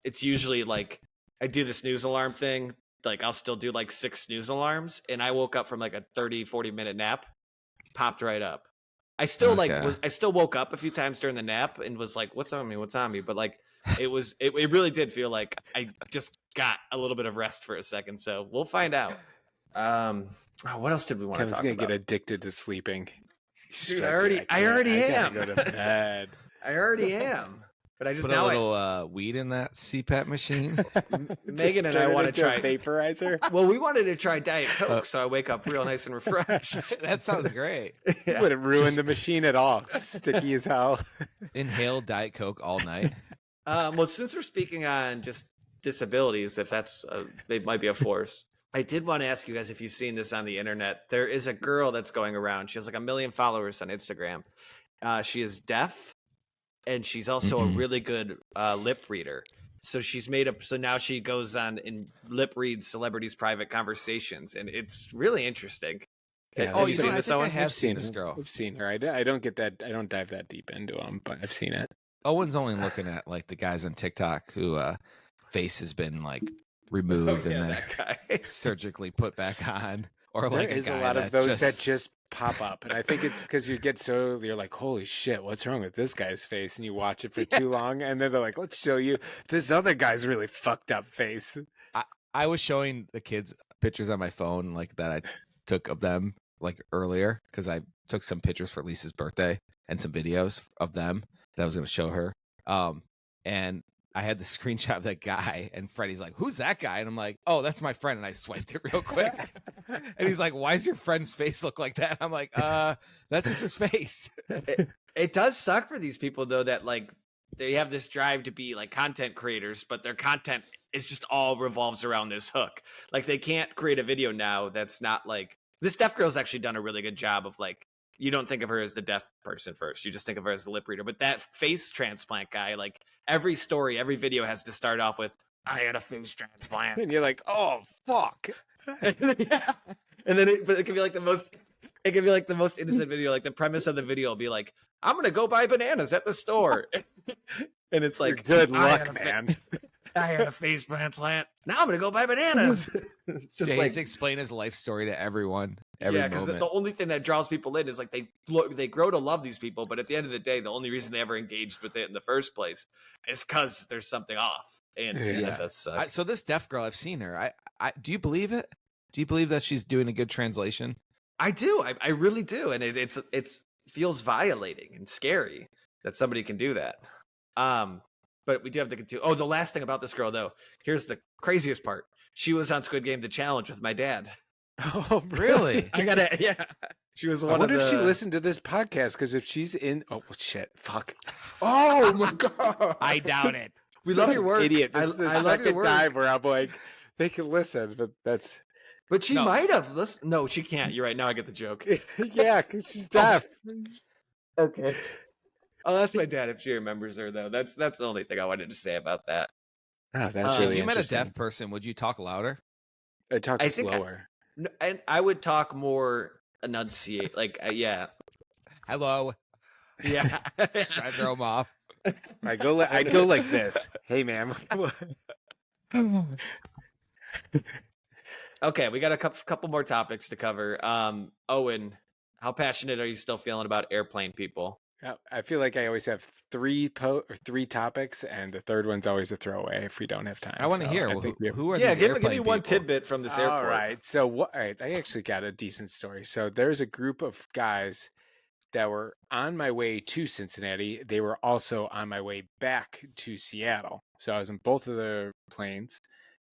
it's usually like I do the snooze alarm thing. Like I'll still do like 6 snooze alarms, and I woke up from like a 30-40 minute nap, popped right up. I still I still woke up a few times during the nap and was like, what's on me? But like it really did feel like I just got a little bit of rest for a second. So we'll find out. What else did we want to talk about? Kevin's gonna get addicted to sleeping. Dude, I already am. Go to bed. I already am. But I just Put a little weed in that CPAP machine. Megan and I want to try a vaporizer. Well, we wanted to try Diet Coke, so I wake up real nice and refreshed. That sounds great. Yeah. Wouldn't ruin the machine at all. Sticky as hell. Inhale Diet Coke all night. Well, since we're speaking on just disabilities, if that's they might be a force, I did want to ask you guys if you've seen this on the internet. There is a girl that's going around. She has like 1 million followers on Instagram. She is deaf, and she's also a really good lip reader. So so now she goes on and lip reads celebrities' private conversations, and it's really interesting. Yeah, Have you seen this, Owen? I have seen this girl. I've seen her. I don't get that. I don't dive that deep into them, but I've seen it. Owen's only looking at like the guys on TikTok who face has been like removed and then surgically put back on, or like there is a lot of those that just pop up, and I think it's because you're like, holy shit, what's wrong with this guy's face? And you watch it for too long, and then they're like, let's show you this other guy's really fucked up face. I was showing the kids pictures on my phone like that I took of them like earlier because I took some pictures for Lisa's birthday and some videos of them that I was going to show her. And I had the screenshot of that guy, and Freddie's like, who's that guy? And I'm like, oh, that's my friend. And I swiped it real quick. And he's like, why does your friend's face look like that? I'm like, that's just his face. It does suck for these people, though, that like they have this drive to be like content creators, but their content is just all revolves around this hook. Like they can't create a video now that's not like, this deaf girl's actually done a really good job of like, you don't think of her as the deaf person first. You just think of her as the lip reader. But that face transplant guy, like every story, every video has to start off with, I had a face transplant. And you're like, oh fuck. Yeah. And then but it could be like the most innocent video. Like the premise of the video will be like, I'm gonna go buy bananas at the store. And it's like, Good I luck, had a man. I had a face transplant. Now I'm gonna go buy bananas. It's just Jay's like, explain his life story to everyone every yeah, because moment. the only thing that draws people in is like they grow to love these people, but at the end of the day, the only reason they ever engaged with it in the first place is because there's something off. And Yeah. that does suck. So this deaf girl, I've seen her. I do you believe it? Do you believe that she's doing a good translation? I do. I really do, and it's feels violating and scary that somebody can do that. But we do have to continue. Oh, the last thing about this girl, though. Here's the craziest part. She was on Squid Game: The Challenge with my dad. Oh, really? I gotta, yeah. She was one I wonder of the... if she listened to this podcast, because if she's in, oh shit, fuck. Oh my god, I doubt it. We Such love your an work. idiot. This is the I love your second work. time where I'm like, they can listen, but that's But she No. might have listened. No, she can't. You're right. Now I get the joke. yeah, because she's deaf. Okay. Oh, that's my dad. If she remembers her, though, that's the only thing I wanted to say about that. Oh, that's If really If you met a interesting. deaf person, would you talk louder? I talk I think slower. No, and I would talk more enunciate. Like, yeah, Hello. yeah. Try to throw him off. I go like this. Hey, man. Okay, we got a couple more topics to cover. Owen, how passionate are you still feeling about airplane people? I feel like I always have three topics, and the third one's always a throwaway if we don't have time. I want to So hear I think we have- who are Yeah, these give airplane me one people? tidbit from this airport. All right. So what? All right, I actually got a decent story. So there's a group of guys that were on my way to Cincinnati. They were also on my way back to Seattle. So I was in both of the planes,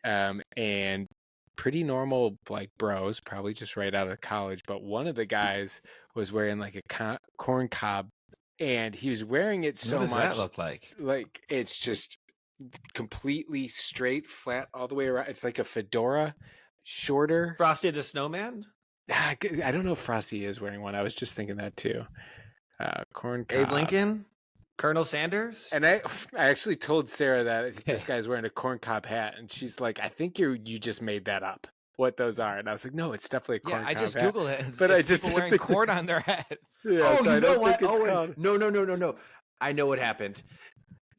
and pretty normal, like bros, probably just right out of college. But one of the guys was wearing like a corn cob, and he was wearing it so what does much. that look like? Like it's just completely straight, flat all the way around. It's like a fedora, shorter. Frosty the Snowman? I don't know if Frosty is wearing one. I was just thinking that too. Corn cob. Abe Lincoln? Colonel Sanders? And I actually told Sarah that this guy's wearing a corn cob hat, and she's like, "I think you just made that up. What those are?" And I was like, "No, it's definitely a corn Yeah, I cob just hat." googled it. And But it's I just people don't wearing think- corn on their head. Yeah, Oh, so I you don't know what? think it's Owen, called. no. I know what happened.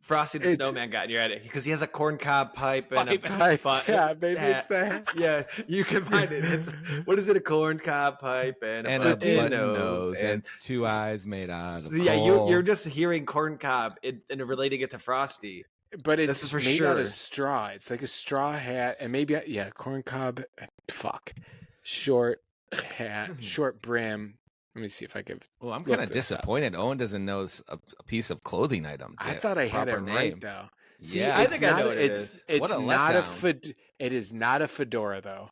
Frosty the It's- Snowman got in your head because he has a corn cob pipe and a Pipe. Yeah, maybe it's that. Yeah, you can find it. It's what is it? A corn cob pipe and a button button nose and two eyes made out of So, yeah, coal. you're just hearing corn cob and relating it to Frosty. But This it's is for made out sure. of straw. It's like a straw hat, and maybe corn cob. Fuck, short hat, short brim. Let me see if I can. Well, I'm look kind of this up. disappointed. Owen doesn't know a piece of clothing item. I the thought I had it proper right name. though. Yeah, I it's think I not, know what it it's is. it's What a not a letdown. it is not a fedora though.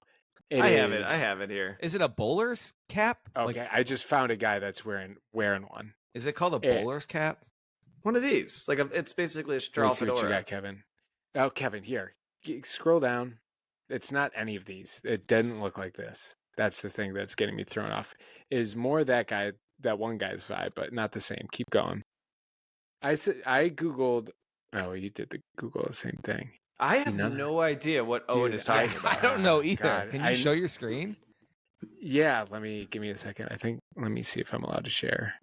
I have it. I is- have it here. Is it a bowler's cap? Okay, Like, I just found a guy that's wearing one. is it called a Yeah. bowler's cap? One of these. Like it's basically a Let straw me see what you fedora. got, Kevin. Oh, Kevin, here. Scroll down. It's not any of these. It didn't look like this. That's the thing that's getting me thrown off. Is more that one guy's vibe, but not the same. Keep going. I googled. Oh, you did the Google the same thing. I See, have none- no idea what Owen Dude, is talking I- about. I don't know either. God, Can you show your screen? Yeah, give me a second. Let me see if I'm allowed to share.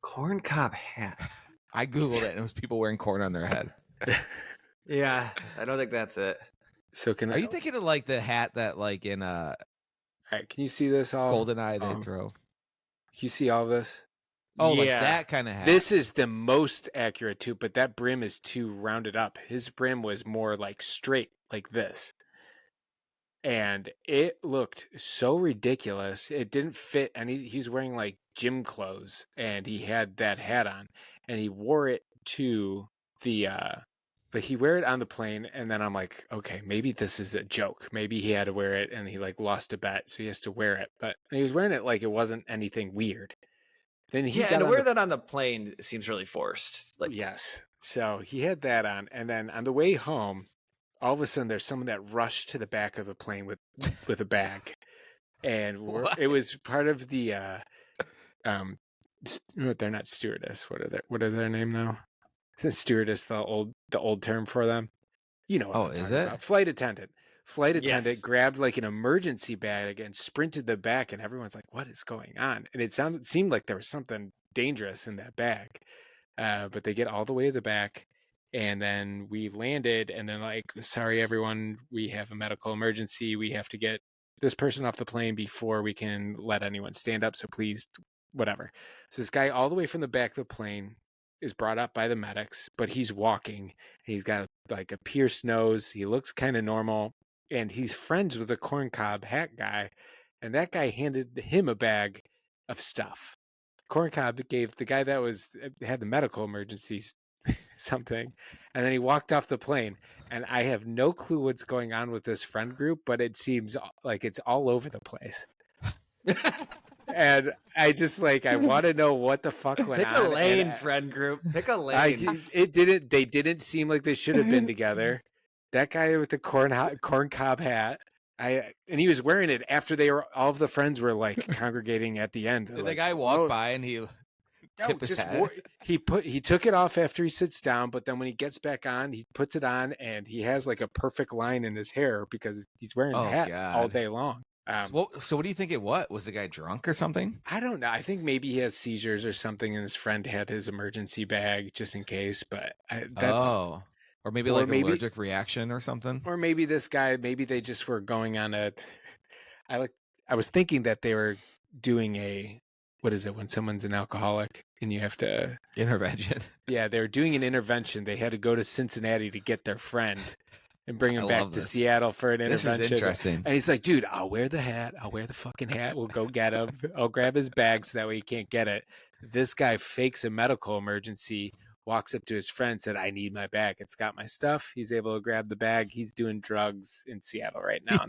Corn cob hat. I googled it and it was people wearing corn on their head. Yeah, I don't think that's it. So can Are you thinking of like the hat that like in All right, can you see this all? GoldenEye they throw? Can you see all of this? Oh, like Yeah. that kind of hat. This is the most accurate too, but that brim is too rounded up. His brim was more like straight, like this. And it looked so ridiculous. It didn't fit any. He's wearing like gym clothes, and he had that hat on, and he wore it to the. But he wear it on the plane, and then I'm like, okay, maybe this is a joke. Maybe he had to wear it, and he like lost a bet, so he has to wear it. But he was wearing it like it wasn't anything weird. Then he Yeah, got and to on wear the that on the plane seems really forced. Like, yes. So he had that on, and then on the way home, all of a sudden there's someone that rushed to the back of the plane with a bag, and it was part of the they're not stewardess. What are their name now? Isn't stewardess the old term for them? You know what I'm is talking it? about. Flight attendant Yes. grabbed like an emergency bag and sprinted the back, and everyone's like, what is going on? And it seemed like there was something dangerous in that bag. But they get all the way to the back, and then we landed, and then like, sorry everyone, we have a medical emergency. We have to get this person off the plane before we can let anyone stand up. So please, whatever. So this guy all the way from the back of the plane is brought up by the medics, but he's walking. He's got like a pierced nose. He looks kind of normal, and he's friends with a corncob hat guy, and that guy handed him a bag of stuff. Corncob gave the guy that had the medical emergencies something, and then he walked off the plane. And I have no clue what's going on with this friend group, but it seems like it's all over the place. And I just I want to know what the fuck went on. Pick a lane, friend group. Pick a lane. They didn't seem like they should have been together. That guy with the corncob hat, and he was wearing it after all of the friends were like congregating at the end. The guy walked by and he tipped his hat. He took it off after he sits down, but then when he gets back on, he puts it on, and he has like a perfect line in his hair because he's wearing the hat all day long. So what do you think it was? Was the guy drunk or something? I don't know. I think maybe he has seizures or something, and his friend had his emergency bag just in case. But or maybe an allergic reaction or something. Or maybe this guy, maybe they just were going on I was thinking that they were doing what is it when someone's an alcoholic and you have to intervention? Yeah, they were doing an intervention. They had to go to Cincinnati to get their friend and bring him back to Seattle for an intervention. This is interesting. And he's like, dude, I'll wear the hat. I'll wear the fucking hat. We'll go get him. I'll grab his bag so that way he can't get it. This guy fakes a medical emergency, walks up to his friend, said, I need my bag. It's got my stuff. He's able to grab the bag. He's doing drugs in Seattle right now.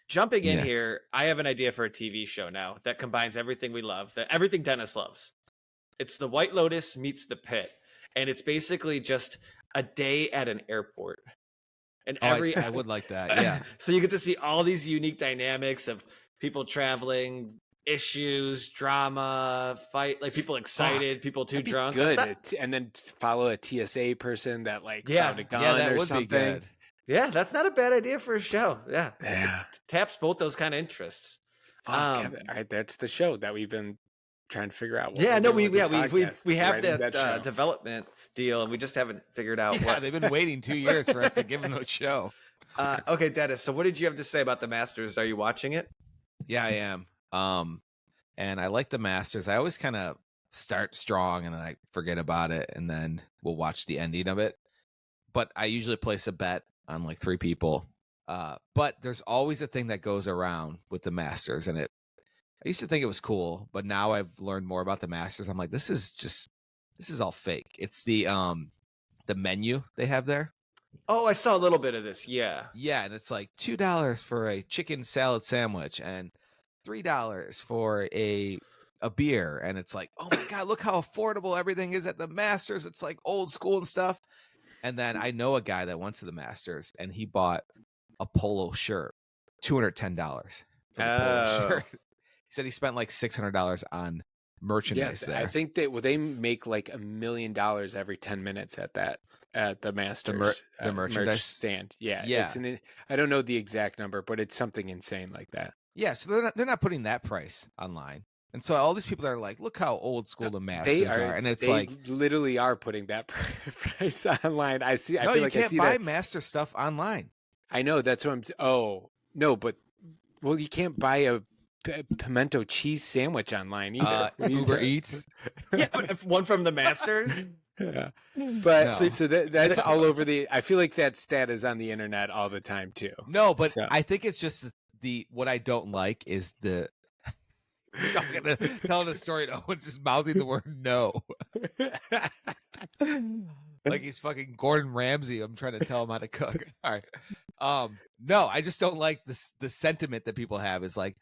Jumping in here, I have an idea for a TV show now that combines everything we love, everything Dennis loves. It's the White Lotus meets the Pitt. And it's basically just a day at an airport. And I would like that. Yeah. So you get to see all these unique dynamics of people traveling, issues, drama, fight, like people excited, people too drunk. Good. And then follow a TSA person that found a gun that or would something. Be good. Yeah, that's not a bad idea for a show. Yeah. It taps both those kind of interests. That's the show that we've been trying to figure out. We have that development deal, and we just haven't figured out what. They've been waiting 2 years for us to give them a show. Okay, Dennis, so what did you have to say about the Masters? Are you watching it? Yeah, I am. And I like the Masters. I always kind of start strong and then I forget about it, and then we'll watch the ending of it. But I usually place a bet on like 3 people. But there's always a thing that goes around with the Masters, and I used to think it was cool, but now I've learned more about the Masters. I'm like, this is all fake. It's the menu they have there. Oh, I saw a little bit of this. Yeah. Yeah, and it's like $2 for a chicken salad sandwich and $3 for a beer, and it's like, oh my god, look how affordable everything is at the Masters. It's like old school and stuff. And then I know a guy that went to the Masters and he bought a polo shirt, $210 for the polo shirt. He said he spent like $600 on merchandise there. I think they make like $1 million every 10 minutes at the Masters the merchandise merch stand. Yeah. I don't know the exact number, but it's something insane like that. Yeah, so they're not putting that price online. And so all these people that are like, look how old school the Masters are. And it's they literally are putting that price online. I feel like you can't buy Master stuff online. I know, that's what I'm saying. Oh, no, but you can't buy a pimento cheese sandwich online either. Uber Eats. Yeah, one from the Masters. Yeah. But no. so that's all over I feel like that stat is on the internet all the time too. No, but I think it's just what I don't like is telling a story, no one's just mouthing the word no. Like he's fucking Gordon Ramsay. I'm trying to tell him how to cook. All right. No, I just don't like the sentiment that people have is like,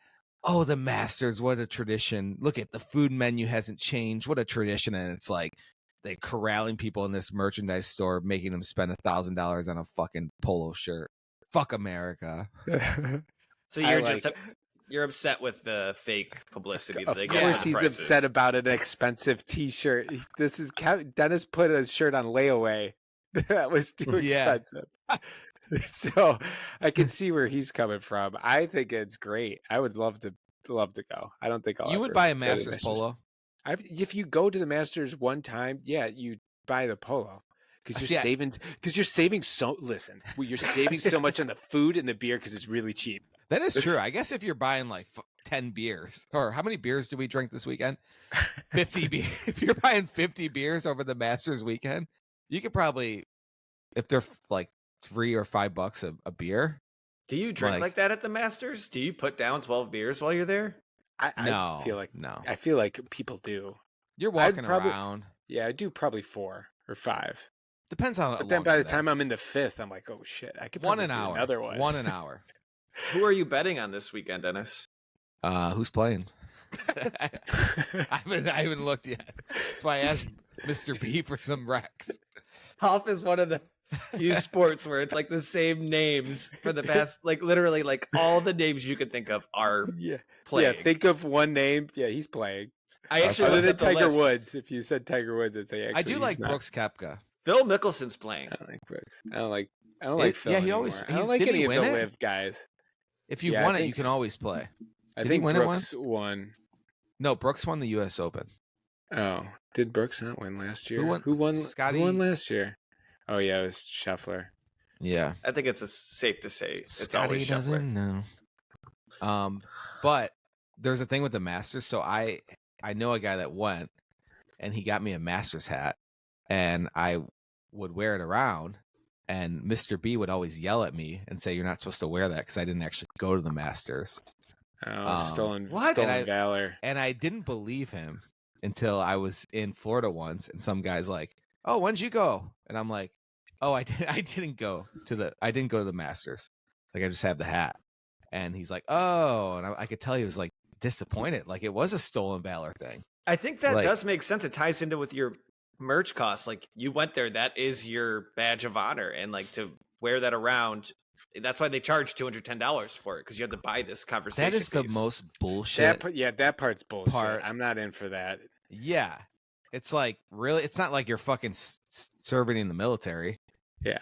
oh, the Masters, what a tradition. Look at the food menu hasn't changed. What a tradition. And it's like they're corralling people in this merchandise store, making them spend $1,000 on a fucking polo shirt. Fuck America. So you're upset with the fake publicity that they get. Of course he's upset about an expensive t-shirt. Dennis put a shirt on layaway that was too Yeah. expensive. So I can see where he's coming from. I think it's great. I would love to go. I don't think I'll You would ever buy a go to the Masters polo. if you go to the Masters one time, yeah, you buy the polo because See, you're saving so. Listen, you're saving so much on the food and the beer because it's really cheap. That is true. I guess if you're buying like 10 beers, or how many beers do we drink this weekend? 50 beers. If you're buying 50 beers over the Masters weekend, you could probably, if they're like $3 or $5 a beer. Do you drink like that at the Masters? Do you put down 12 beers while you're there? I feel like no. I feel like people do. You're walking around. Yeah, I do probably 4 or 5. Depends on. But then by the time I'm in the 5th, I'm like, oh shit, I could probably do another one. 1 an hour. Who are you betting on this weekend, Dennis? Who's playing? I haven't looked yet. That's why I asked Mr. B for some recs. Golf is one of the few sports where it's like the same names for the past, like literally, like all the names you could think of are playing. Yeah, think of one name. Yeah, he's playing. I actually other looked than up the Tiger list. Woods. If you said Tiger Woods, I'd say actually I do like not. Brooks Koepka. Phil Mickelson's playing. I don't like Brooks. I don't like Phil. Yeah, he anymore. always. I don't like did any he of win the it? live guys. If you've won it, you can always play. I Did think he win Brooks it once? won. No, Brooks won the U.S. Open. Oh, did Brooks not win last year? Who won? Scotty. Who won last year? Oh yeah, it was Scheffler. Yeah, I think it's safe to say it's Scotty always doesn't know. But there's a thing with the Masters. So I know a guy that went, and he got me a Masters hat, and I would wear it around. And Mr. B would always yell at me and say, "You're not supposed to wear that," because I didn't actually go to the Masters. Oh, stolen valor. And I didn't believe him until I was in Florida once, and some guy's like, "Oh, when'd you go?" And I'm like, "Oh, I didn't go to the Masters. Like I just have the hat." And he's like, "Oh," and I could tell he was like disappointed. Like it was a stolen valor thing. I think that does make sense. It ties into with your merch costs. Like you went there, that is your badge of honor, and like to wear that around. That's why they charge $210 for it, because you have to buy this conversation. That is the most bullshit. That part's bullshit. I'm not in for that. Yeah, it's like really. It's not like you're fucking serving in the military. Yeah,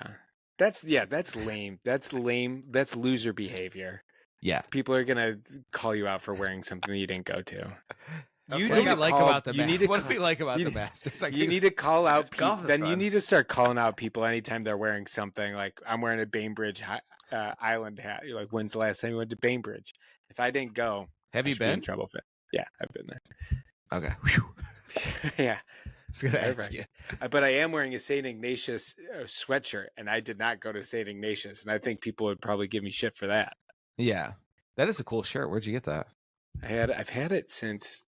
that's lame. That's lame. That's loser behavior. Yeah, people are gonna call you out for wearing something that you didn't go to. What do we like about the Masters? You need to call out people. Then you need to start calling out people anytime they're wearing something. Like I'm wearing a Bainbridge Island hat. You're like, when's the last time you went to Bainbridge? If I didn't go, have you been in trouble? Yeah, I've been there. Okay. Yeah. I was gonna ask you. But I am wearing a St. Ignatius sweatshirt, and I did not go to St. Ignatius, and I think people would probably give me shit for that. Yeah, that is a cool shirt. Where'd you get that? I've had it since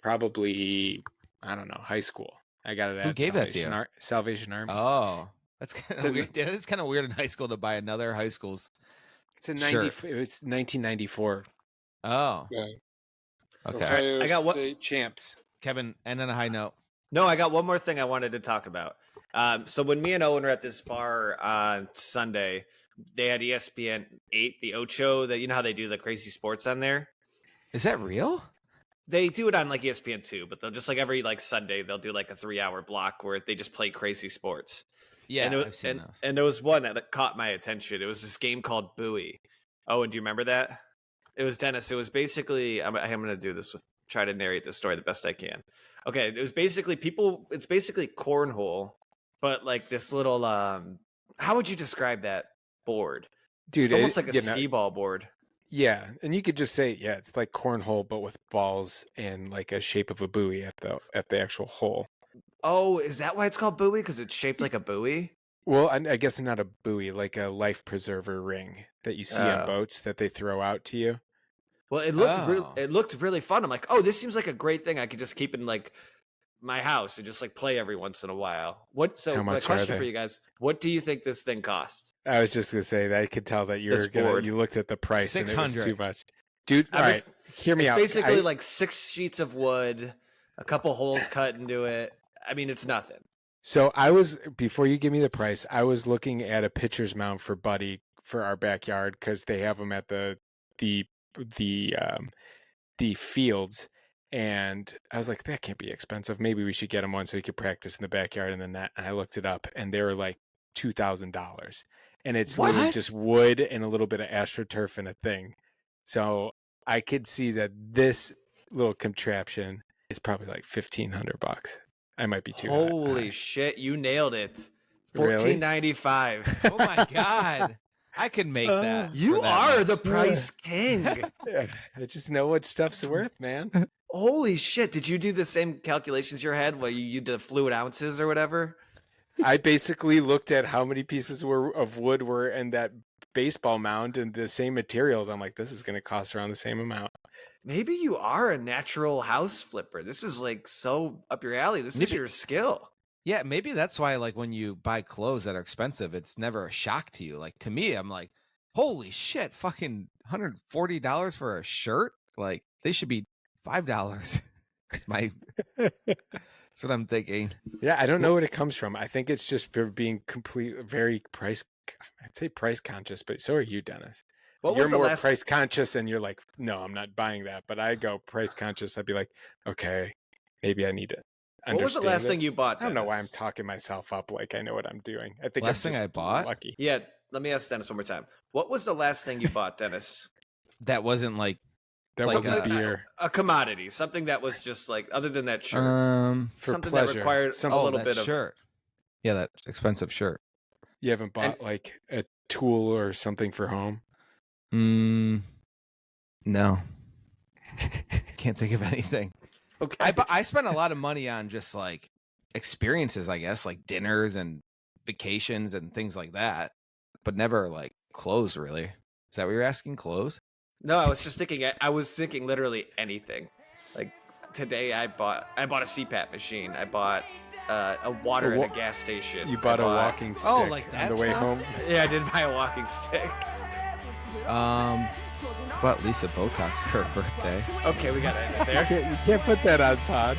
probably I don't know, high school. I got it at Who gave that to you? Salvation Army. Oh, that's kind of weird. It's kind of weird in high school to buy another high school's. It's a 90. It was 1994. Oh, yeah. Okay. Ohio I got State champs. Kevin, and on a high note. No, I got one more thing I wanted to talk about. So when me and Owen were at this bar on Sunday, they had ESPN 8, the Ocho. That, you know how they do the crazy sports on there? Is that real? They do it on like ESPN 2, but they'll just like every like Sunday they'll do like a 3-hour block where they just play crazy sports. Yeah, I've seen those. And there was one that caught my attention. It was this game called Bowie. Owen, do you remember that? It was Dennis. It was basically I'm going to do this try to narrate this story the best I can. Okay, it was basically it's basically cornhole, but like this little how would you describe that board? Dude, it's almost like a skee ball board. Yeah, and you could just say, yeah, it's like cornhole, but with balls and like a shape of a buoy at the actual hole. Oh, is that why it's called Bowie? Because it's shaped like a buoy? Well, I guess not a buoy, like a life preserver ring that you see on boats that they throw out to you. Well, it looked really fun. I'm like, oh, this seems like a great thing. I could just keep in like my house and just like play every once in a while. My question for you guys, what do you think this thing costs? I was just gonna say that I could tell that you looked at the price and it was too much. Dude, all right, hear me out. It's basically like 6 sheets of wood, a couple holes cut into it. I mean, it's nothing. So before you give me the price, I was looking at a pitcher's mound for Buddy for our backyard because they have them at the fields, And I was like, that can't be expensive. Maybe we should get him one so he could practice in the backyard. And then I looked it up, and they were like $2,000. And it's literally What? just wood and a little bit of AstroTurf and a thing. So I could see that this little contraption is probably like $1,500. I might be too high. Holy shit, you nailed it. Really? $14.95. Oh my god. I can make that. You for that are much. the price king. I just know what stuff's worth, man. Holy shit. Did you do the same calculations in your head where you did the fluid ounces or whatever? I basically looked at how many pieces of wood were in that baseball mound and the same materials. I'm like, this is going to cost around the same amount. Maybe you are a natural house flipper. This is like so up your alley. This is Maybe- your skill. Yeah, maybe that's why, like, when you buy clothes that are expensive, it's never a shock to you. Like, to me, I'm like, holy shit, fucking $140 for a shirt? Like, they should be $5. That's what I'm thinking. Yeah, I don't know what it comes from. I think it's just being very I'd say price conscious, but so are you, Dennis. What You're was the more last price conscious and you're like, no, I'm not buying that. But I go price conscious. I'd be like, okay, maybe I need it. What was the last thing you bought, I don't know why I'm Dennis? talking myself up like I know what I'm doing. I think Last I'm thing just I bought? lucky. Yeah, let me ask Dennis one more time. What was the last thing you bought, Dennis? That wasn't like That Like, wasn't beer. A commodity, something that was just like, other than that shirt, For something pleasure. that required a little that bit of. shirt. Yeah, that expensive shirt. You haven't bought like a tool or something for home? No. Can't think of anything. Okay. I spent a lot of money on just like experiences, I guess, like dinners and vacations and things like that, but never like clothes, really. Is that what you're asking? Clothes? No, I was just thinking. I was thinking literally anything. Like today, I bought a CPAP machine. I bought a water at a gas station. You bought a walking stick like on that the way stuff? home? Yeah, I did buy a walking stick. Bought Lisa Botox for her birthday. Okay, we gotta end it there. You can't put that on pod.